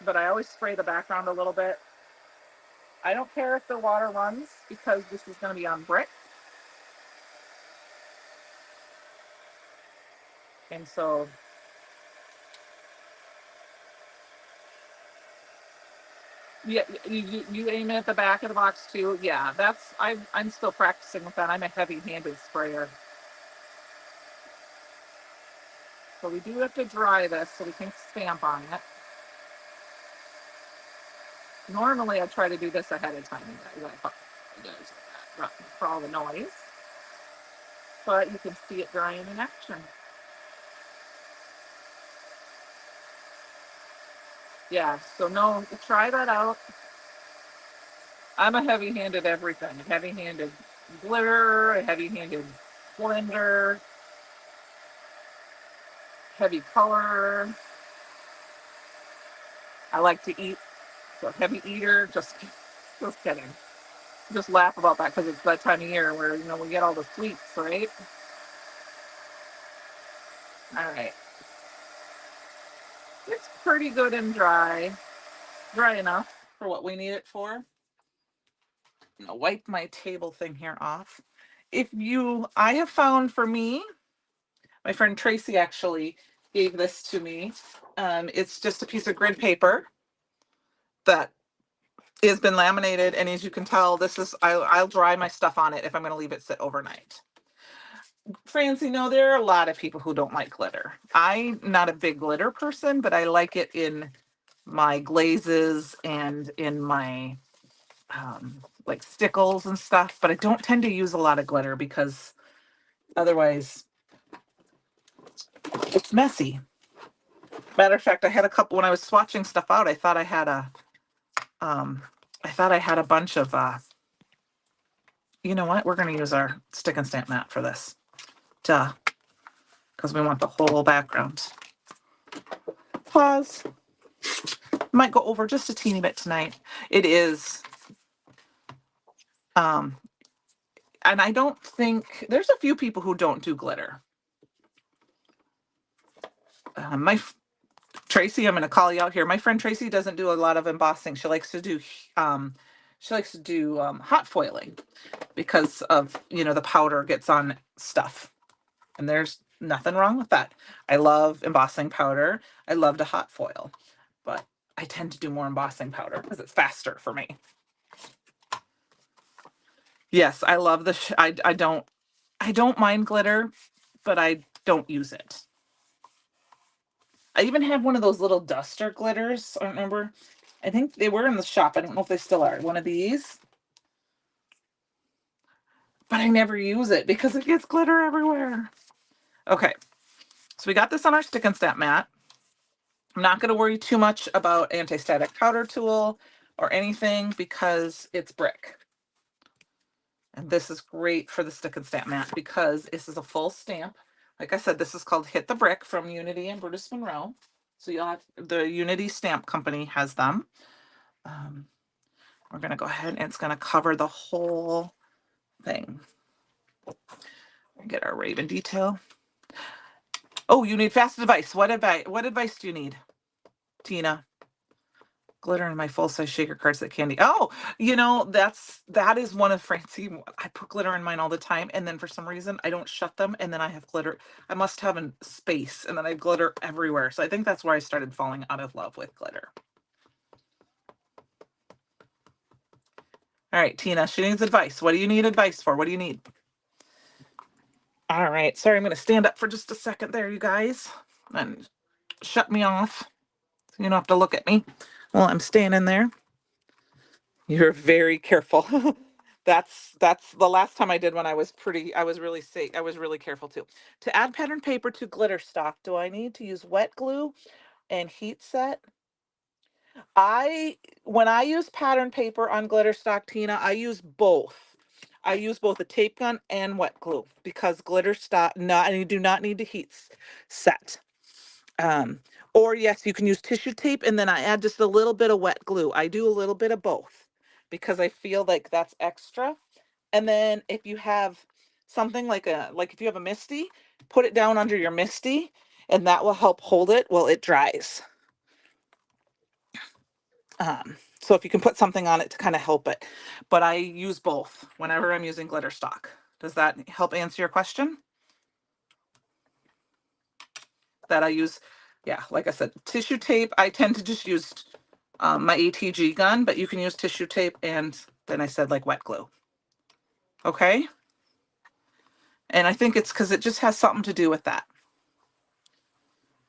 But I always spray the background a little bit. I don't care if the water runs, because this is going to be on brick. And so yeah, you aim it at the back of the box too. Yeah, I'm still practicing with that. I'm a heavy-handed sprayer. So we do have to dry this so we can stamp on it. Normally I try to do this ahead of time, for all the noise. But you can see it drying in action. Yeah, so no, try that out. I'm a heavy-handed everything. Heavy-handed glitter, a heavy-handed blender, heavy color. I like to eat, so heavy eater. Just kidding. Just laugh about that because it's that time of year where we get all the sweets, right? All right, it's pretty good and dry enough for what we need it for. I'm gonna wipe my table thing here off. I have found, for me, my friend Tracy actually gave this to me. It's just a piece of grid paper that has been laminated, and as you can tell, I'll dry my stuff on it if I'm going to leave it sit overnight. Francie, no, there are a lot of people who don't like glitter. I'm not a big glitter person, but I like it in my glazes and in my like stickles and stuff, but I don't tend to use a lot of glitter because otherwise it's messy. Matter of fact, I had a couple when I was swatching stuff out. I thought I had a bunch of you know what? We're going to use our stick and stamp mat for this. Duh. Because we want the whole background. Pause. Might go over just a teeny bit tonight. It is and I don't think there's a few people who don't do glitter. Tracy, I'm going to call you out here. My friend Tracy doesn't do a lot of embossing. She likes to do hot foiling because of, the powder gets on stuff. And there's nothing wrong with that. I love embossing powder. I love to hot foil, but I tend to do more embossing powder because it's faster for me. Yes, I love I don't mind glitter, but I don't use it. I even have one of those little duster glitters. I don't remember. I think they were in the shop. I don't know if they still are. One of these. But I never use it because it gets glitter everywhere. Okay. So we got this on our stick and stamp mat. I'm not going to worry too much about anti-static powder tool or anything because it's brick. And this is great for the stick and stamp mat because this is a full stamp. Like I said, this is called Hit the Brick from Unity and Brutus Monroe. So you'll have the Unity Stamp Company has them. We're going to go ahead and it's going to cover the whole thing. Get our Raven detail. Oh, you need fast advice. What advice do you need, Tina? Glitter in my full-size shaker cards at Candi. Oh, that is one of Francie. I put glitter in mine all the time, and then for some reason I don't shut them, and then I have glitter. I must have a space, and then I have glitter everywhere. So I think that's where I started falling out of love with glitter. All right, Tina, she needs advice. What do you need advice for? What do you need? All right, sorry, I'm going to stand up for just a second there, you guys, and shut me off. So you don't have to look at me while I'm standing there. You're very careful. That's the last time I did one. I was really safe. I was really careful too. To add pattern paper to glitter stock, do I need to use wet glue and heat set? When I use pattern paper on glitter stock, Tina, I use both. I use both a tape gun and wet glue because glitter stock, you do not need to set. Or yes, you can use tissue tape and then I add just a little bit of wet glue. I do a little bit of both because I feel like that's extra. And then if you have something like if you have a Misty, put it down under your Misty and that will help hold it while it dries. So if you can put something on it to kind of help it, but I use both whenever I'm using glitter stock. Does that help answer your question? That I use, yeah, like I said, tissue tape. I tend to just use my ATG gun, but you can use tissue tape and then I said like wet glue. Okay. And I think it's because it just has something to do with that.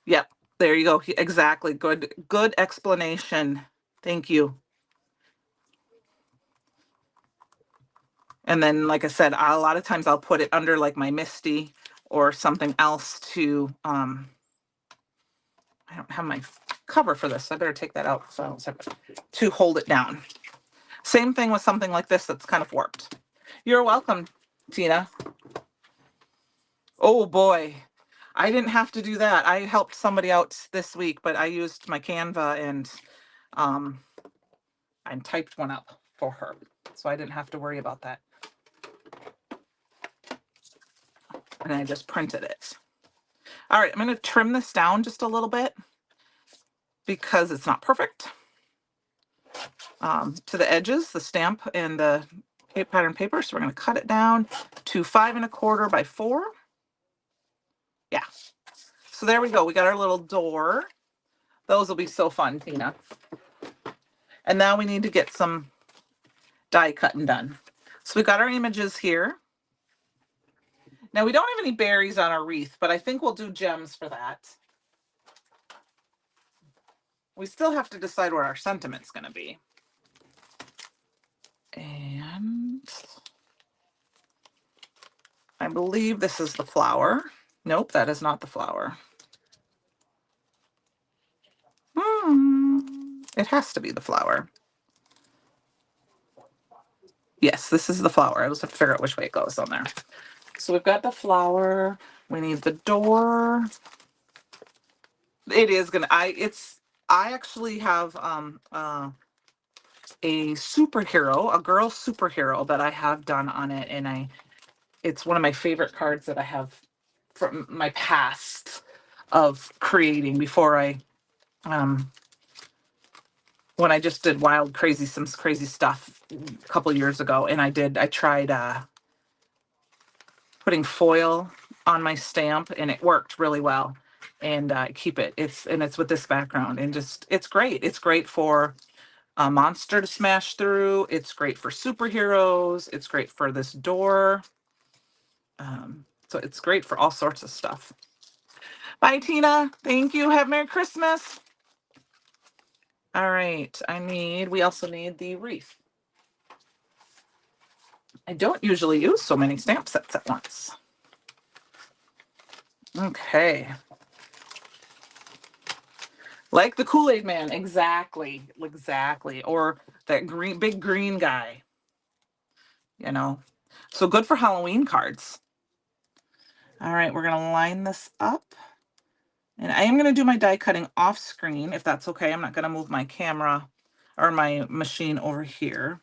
Yep. There you go. Exactly. Good explanation. Thank you. And then, like I said, a lot of times I'll put it under like my Misty or something else to, I don't have my cover for this. So I better take that out so to hold it down. Same thing with something like this that's kind of warped. You're welcome, Tina. Oh boy. I didn't have to do that. I helped somebody out this week, but I used my Canva and I typed one up for her. So I didn't have to worry about that. And I just printed it. All right, I'm going to trim this down just a little bit because it's not perfect. To the edges, the stamp and the pattern paper. So we're going to cut it down to 5 1/4 by 4. Yeah. So there we go. We got our little door. Those will be so fun, Tina. And now we need to get some die cutting done. So we got our images here. Now we don't have any berries on our wreath, but I think we'll do gems for that. We still have to decide what our sentiment's going to be. And I believe this is the flower. Nope, that is not the flower. It has to be the flower. Yes, this is the flower. I was have to figure out which way it goes on there. So we've got the flower. We need the door. It is gonna. I actually have a superhero, a girl superhero that I have done on it, and it's one of my favorite cards that I have from my past of creating before I when I just did some crazy stuff a couple of years ago, and I tried putting foil on my stamp, and it worked really well. And keep it. It's with this background, and it's great. It's great for a monster to smash through. It's great for superheroes. It's great for this door. So it's great for all sorts of stuff. Bye, Tina. Thank you. Have Merry Christmas. All right. We also need the wreath. I don't usually use so many stamp sets at once. Okay. Like the Kool-Aid man. Exactly. Exactly. Or that big green guy, you know. So good for Halloween cards. All right, we're going to line this up. And I am going to do my die cutting off screen, if that's okay. I'm not going to move my camera or my machine over here.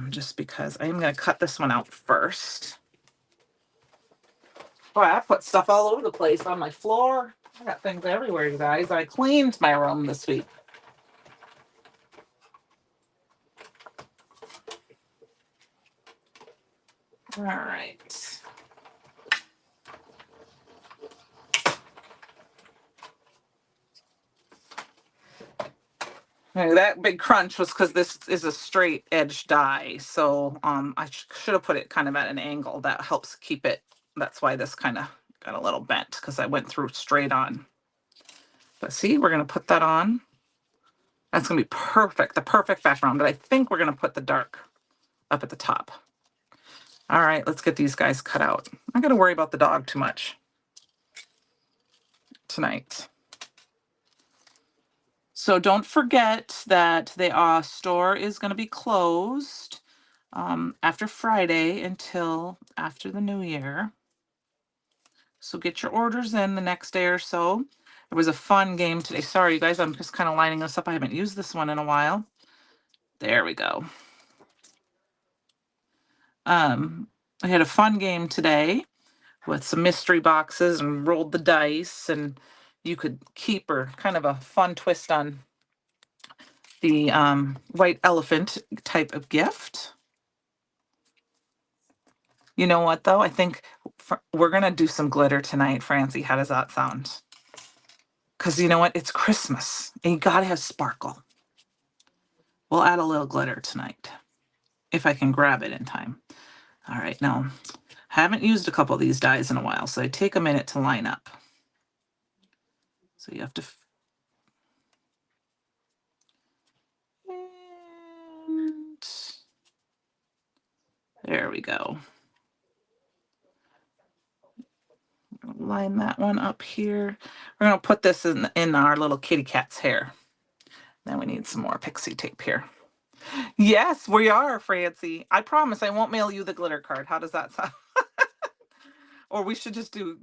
Just because I am going to cut this one out first. Boy, I put stuff all over the place on my floor. I got things everywhere, you guys. I cleaned my room this week. All right. Okay, that big crunch was because this is a straight edge die. So I should have put it kind of at an angle. That helps keep it. That's why this kind of got a little bent, because I went through straight on. But see, we're going to put that on. That's going to be perfect, the perfect background. But I think we're going to put the dark up at the top. All right, let's get these guys cut out. I'm not going to worry about the dog too much tonight. So don't forget that the store is going to be closed after Friday until after the new year. So get your orders in the next day or so. It was a fun game today. Sorry, you guys, I'm just kind of lining this up. I haven't used this one in a while. There we go. I had a fun game today with some mystery boxes and rolled the dice, and you could keep, or kind of a fun twist on the white elephant type of gift. You know what, though? I think we're going to do some glitter tonight, Francie. How does that sound? Because you know what? It's Christmas, and you got to have sparkle. We'll add a little glitter tonight, if I can grab it in time. All right, now, I haven't used a couple of these dies in a while, so they take a minute to line up. So you have to... And there we go. Line that one up here. We're going to put this in our little kitty cat's hair. Then we need some more pixie tape here. Yes, we are, Francie. I promise I won't mail you the glitter card. How does that sound? Or we should just do,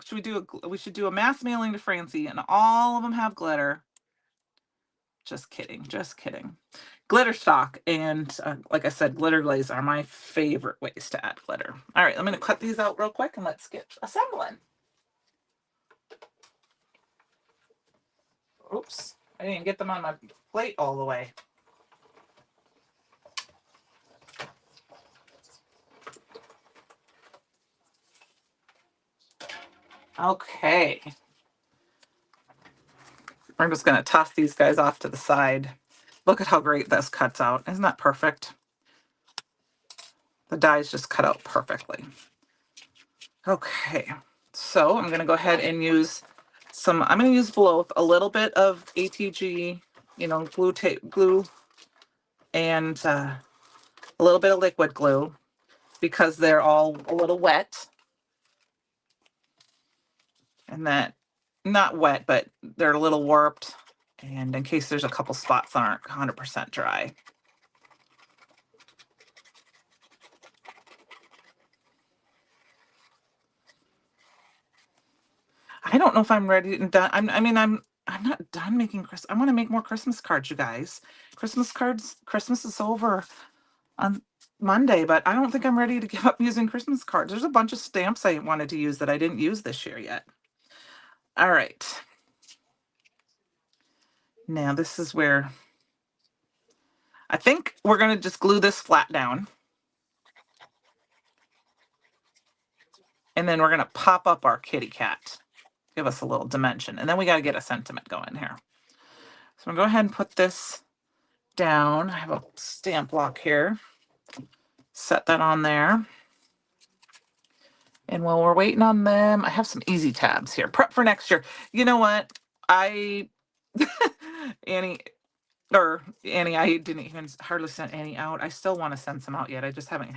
we should do a mass mailing to Francie and all of them have glitter. Just kidding, just kidding. Glitter stock and like I said, glitter glaze are my favorite ways to add glitter. All right, I'm going to cut these out real quick and let's get assembling. Oops, I didn't get them on my plate all the way. Okay. We're just going to toss these guys off to the side. Look at how great this cuts out. Isn't that perfect? The dies just cut out perfectly. Okay, so I'm going to go ahead and use some, I'm going to use both a little bit of ATG, glue, and a little bit of liquid glue because they're all a little wet. And that, not wet, but they're a little warped. And in case there's a couple spots that aren't 100% dry. I don't know if I'm ready and done. I'm not done making Christmas. I want to make more Christmas cards, you guys. Christmas cards, Christmas is over on Monday, but I don't think I'm ready to give up using Christmas cards. There's a bunch of stamps I wanted to use that I didn't use this year yet. All right. Now this is where I think we're going to just glue this flat down. And then we're going to pop up our kitty cat. Give us a little dimension. And then we got to get a sentiment going here. So I'm going to go ahead and put this down. I have a stamp block here. Set that on there. And while we're waiting on them, I have some easy tabs here. Prep for next year. You know what? Annie, I didn't even hardly send Annie out. I still want to send some out yet. I just haven't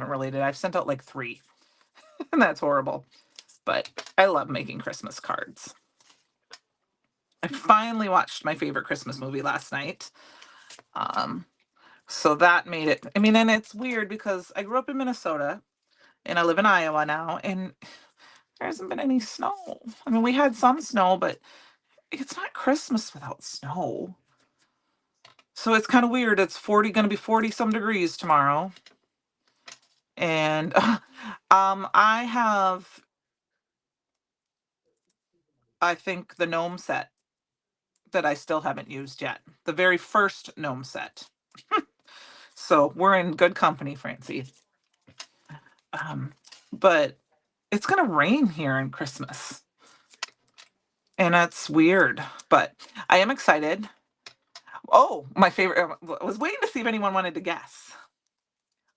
related. I've sent out like 3 and that's horrible. But I love making Christmas cards. I finally watched my favorite Christmas movie last night. Um, so that made it. I mean, and it's weird because I grew up in Minnesota and I live in Iowa now, and there hasn't been any snow. I mean, we had some snow, but it's not Christmas without snow. So it's kind of weird. It's going to be 40 some degrees tomorrow. And I have, I think, the gnome set that I still haven't used yet. The very first gnome set. So we're in good company, Francie. Um, but it's going to rain here in Christmas. And that's weird, but I am excited. Oh, my favorite. I was waiting to see if anyone wanted to guess.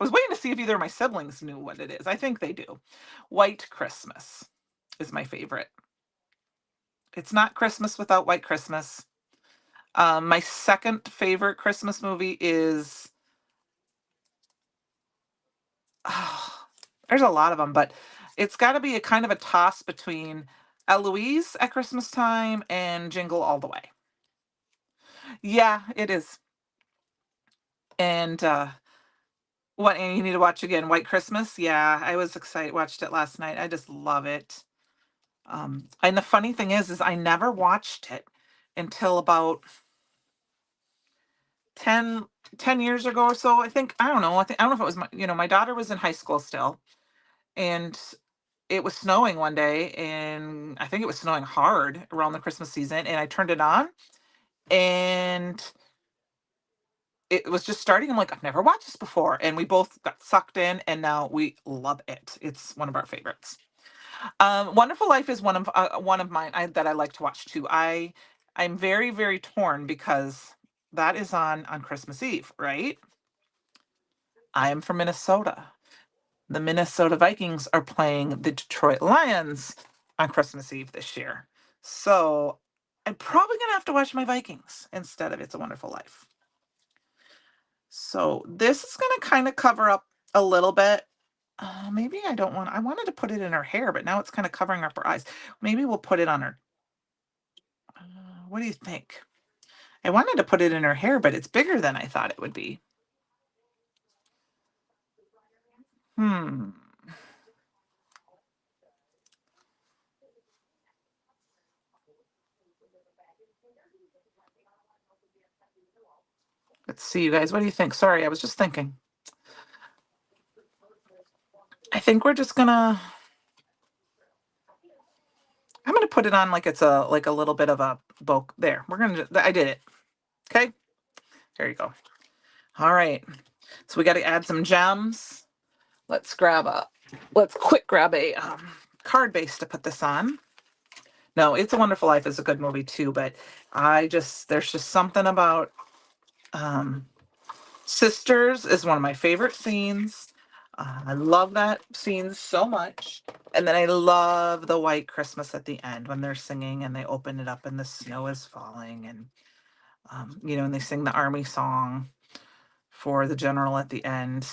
I was waiting to see if either of my siblings knew what it is. I think they do. White Christmas is my favorite. It's not Christmas without White Christmas. My second favorite Christmas movie is, oh, there's a lot of them, but it's got to be a kind of a toss between Eloise at Christmas time and Jingle All the Way. Yeah, it is. And what, and you need to watch again, White Christmas? Yeah, I was excited, watched it last night. I just love it. And the funny thing is I never watched it until about 10 years ago or so. I think, I don't know. I don't know if it was my daughter was in high school still, and it was snowing one day, and I think it was snowing hard around the Christmas season, and I turned it on, and it was just starting. I'm like, I've never watched this before. And we both got sucked in, and now we love it. It's one of our favorites. Wonderful Life is one of mine that I like to watch too. I'm very, very torn because that is on Christmas Eve, right? I am from Minnesota. The Minnesota Vikings are playing the Detroit Lions on Christmas Eve this year. So I'm probably gonna have to watch my Vikings instead of It's a Wonderful Life. So this is gonna kind of cover up a little bit. Maybe I wanted to put it in her hair, but now it's kind of covering up her eyes. Maybe we'll put it on her. What do you think? I wanted to put it in her hair, but it's bigger than I thought it would be. Hmm. Let's see, you guys. What do you think? Sorry, I was just thinking. I think we're just gonna. I'm gonna put it on like it's a little bit of a bulk. There, we're gonna. I did it. Okay. There you go. All right. So we got to add some gems. Let's quick grab a card base to put this on. No, It's a Wonderful Life is a good movie too, but there's just something about um, Sisters is one of my favorite scenes. I love that scene so much. And then I love the White Christmas at the end when they're singing and they open it up and the snow is falling, and and they sing the army song for the general at the end.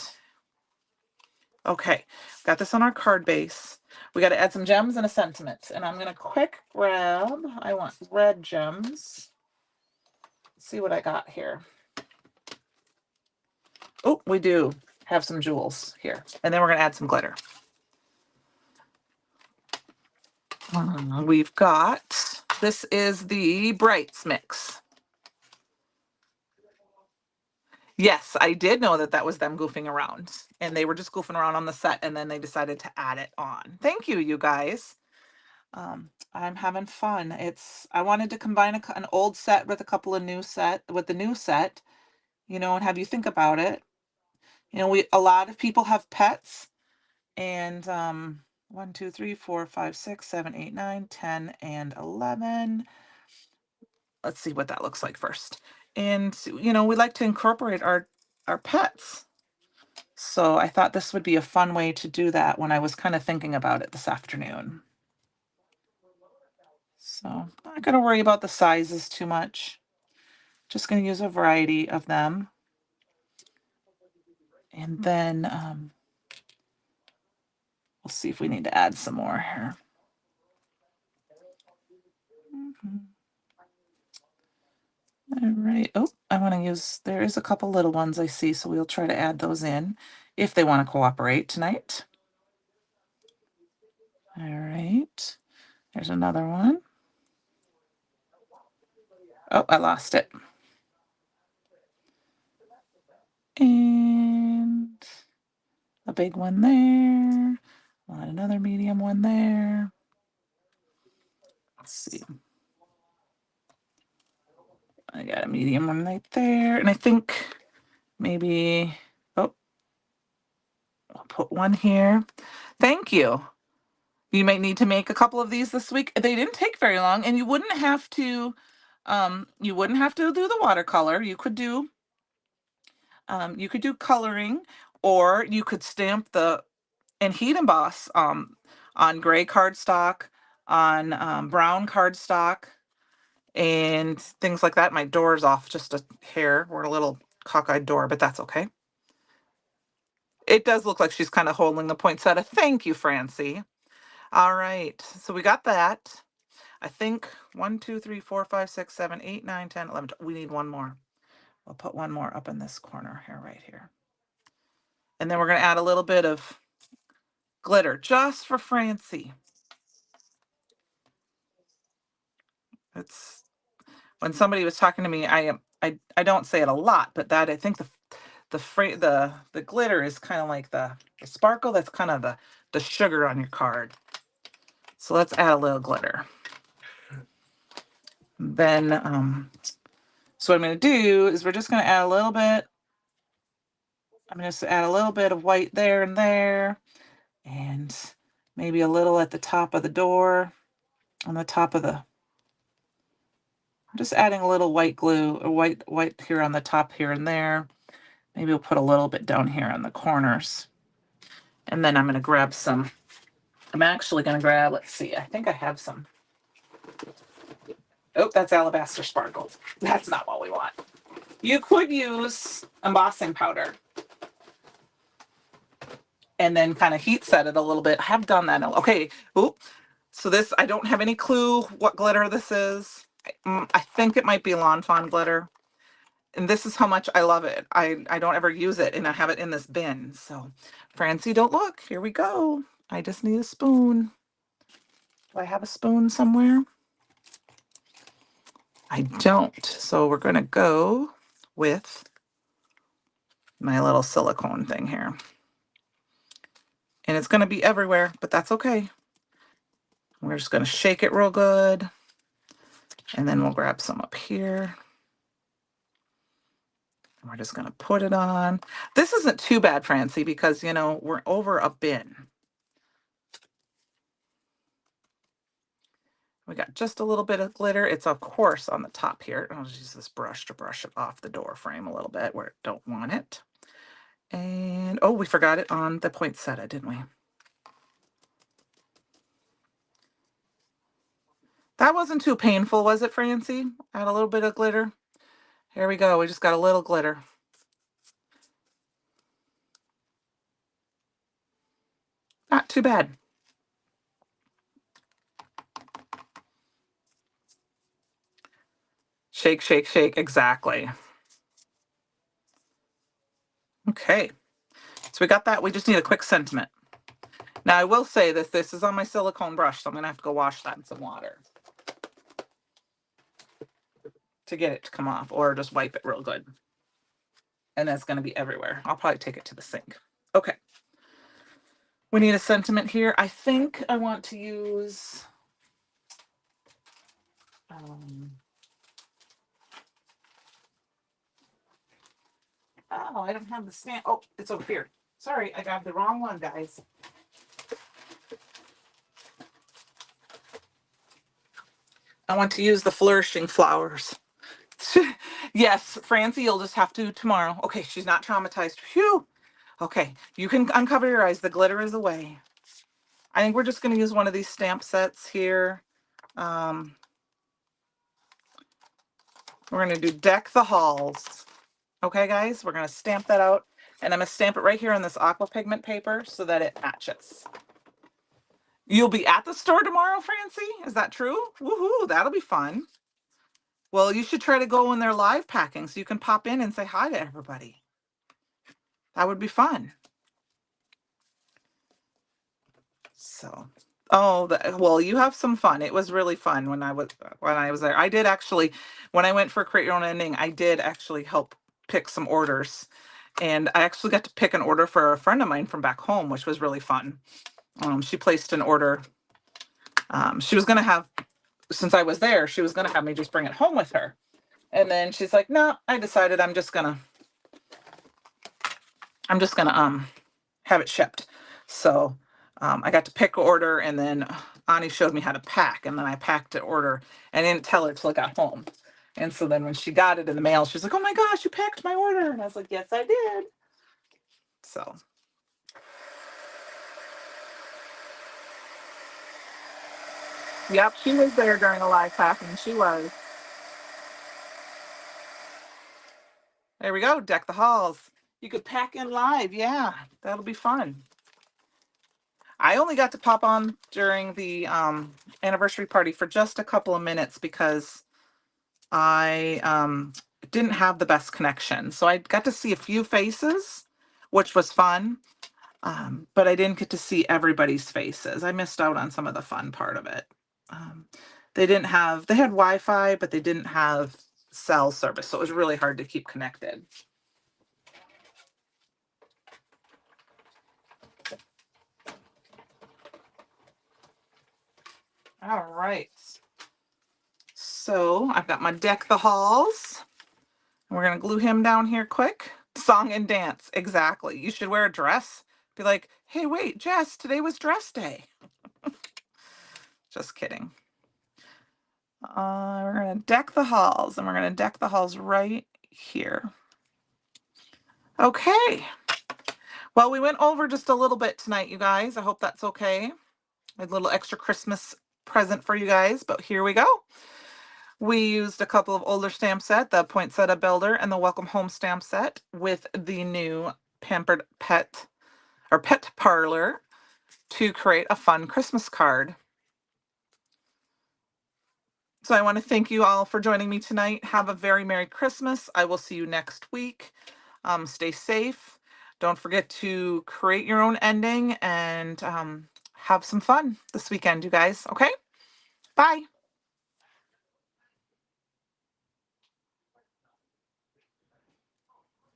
Okay, got this on our card base. We got to add some gems and a sentiment. And I'm going to quick grab, I want red gems. Let's see what I got here. Oh, we do have some jewels here. And then we're going to add some glitter. We've got, this is the Brights mix. Yes, I did know that was them goofing around. And they were just goofing around on the set, and then they decided to add it on. Thank you, you guys. I'm having fun. I wanted to combine an old set with the new set, and have you think about it. A lot of people have pets, and 1, 2, 3, 4, 5, 6, 7, 8, 9, 10, and 11. Let's see what that looks like first. And we like to incorporate our pets. So I thought this would be a fun way to do that when I was kind of thinking about it this afternoon. So I'm not going to worry about the sizes too much. Just going to use a variety of them. And then we'll see if we need to add some more here. All right. Oh, I want to use, there is a couple little ones I see, so we'll try to add those in if they want to cooperate tonight. All right. There's another one. Oh, I lost it. And a big one there. Want another medium one there. Let's see. I got a medium one right there. And I think maybe, oh, I'll put one here. Thank you. You might need to make a couple of these this week. They didn't take very long, and you wouldn't have to do the watercolor. You could do coloring, or you could stamp the and heat emboss on gray cardstock, on brown cardstock, and things like that. My door's off just a hair. We're a little cockeyed door, but that's okay. It does look like she's kind of holding the poinsettia. Thank you, Francie. All right, so we got that. I think 1, 2, 3, 4, 5, 6, 7, 8, 9, 10, 11. We need one more. We'll put one more up in this corner here, right here. And then we're going to add a little bit of glitter just for Francie. It's when somebody was talking to me, I don't say it a lot, but that I think the glitter is kind of like the sparkle. That's kind of the sugar on your card. So let's add a little glitter. Then so what I'm going to do is we're just going to add a little bit. I'm going to add a little bit of white there and there, and maybe a little at the top of the door, on the top of the. I'm just adding a little white glue, or white here on the top here and there. Maybe we'll put a little bit down here on the corners. And then I'm going to grab some. I'm actually going to grab, let's see, I think I have some. Oh, that's alabaster sparkle. That's not what we want. You could use embossing powder and then kind of heat set it a little bit. I have done that. Okay. Oop. So this, I don't have any clue what glitter this is. I think it might be Lawn Fawn glitter. And this is how much I love it. I don't ever use it, and I have it in this bin. So, Francie, don't look. Here we go. I just need a spoon. Do I have a spoon somewhere? I don't. So we're going to go with my little silicone thing here. And it's going to be everywhere, but that's okay. We're just going to shake it real good. And then we'll grab some up here. And we're just going to put it on. This isn't too bad, Francie, because, you know, we're over a bin. We got just a little bit of glitter. It's, of course, on the top here. I'll just use this brush to brush it off the door frame a little bit where I don't want it. And, oh, we forgot it on the poinsettia, didn't we? That wasn't too painful, was it, Francie? Add a little bit of glitter. Here we go. We just got a little glitter. Not too bad. Shake, shake, shake. Exactly. Okay. So we got that. We just need a quick sentiment. Now, I will say that this is on my silicone brush, so I'm going to have to go wash that in some water to get it to come off, or just wipe it real good. And that's going to be everywhere. I'll probably take it to the sink. Okay. We need a sentiment here. I think I want to use oh, I don't have the stamp. Oh, it's over here. Sorry, I got the wrong one, guys. I want to use the flourishing flowers. Yes, Francie, you'll just have to tomorrow. Okay, she's not traumatized. Phew. Okay, you can uncover your eyes. The glitter is away. I think we're just going to use one of these stamp sets here. We're going to do Deck the Halls. Okay, guys, we're going to stamp that out. And I'm going to stamp it right here on this aqua pigment paper so that it matches. You'll be at the store tomorrow, Francie? Is that true? Woohoo, that'll be fun. Well, you should try to go when they're live packing so you can pop in and say hi to everybody. That would be fun. So, oh, well, you have some fun. It was really fun when I was there. I did actually, when I went for Create Your Own Ending, I did actually help pick some orders, and I actually got to pick an order for a friend of mine from back home, which was really fun. She placed an order. She was gonna have, since I was there, she was gonna have me just bring it home with her, and then she's like, "No, I decided I'm just gonna have it shipped." So I got to pick order, and then Ani showed me how to pack, and then I packed the order and I didn't tell her till I got home. And so then when she got it in the mail, she's like, "Oh my gosh, you packed my order." And I was like, "Yes, I did." So yep, she was there during the live packing. She was. There we go. Deck the halls. You could pack in live. Yeah, that'll be fun. I only got to pop on during the anniversary party for just a couple of minutes because I didn't have the best connection. So I got to see a few faces, which was fun. But I didn't get to see everybody's faces. I missed out on some of the fun part of it. Um, they had Wi-Fi, but they didn't have cell service. So it was really hard to keep connected. All right. So I've got my deck the halls. We're going to glue him down here quick. Song and dance. Exactly. You should wear a dress. Be like, "Hey, wait, Jess, today was dress day." Just kidding. We're going to deck the halls, and we're going to deck the halls right here. Okay. Well, we went over just a little bit tonight, you guys. I hope that's okay. A little extra Christmas present for you guys, but here we go. We used a couple of older stamp set, the Poinsettia Builder and the Welcome Home stamp set with the new Pampered Pet or Pet Parlor to create a fun Christmas card. So I want to thank you all for joining me tonight. Have a very Merry Christmas. I will see you next week. Stay safe. Don't forget to create your own ending and have some fun this weekend, you guys. Okay? Bye.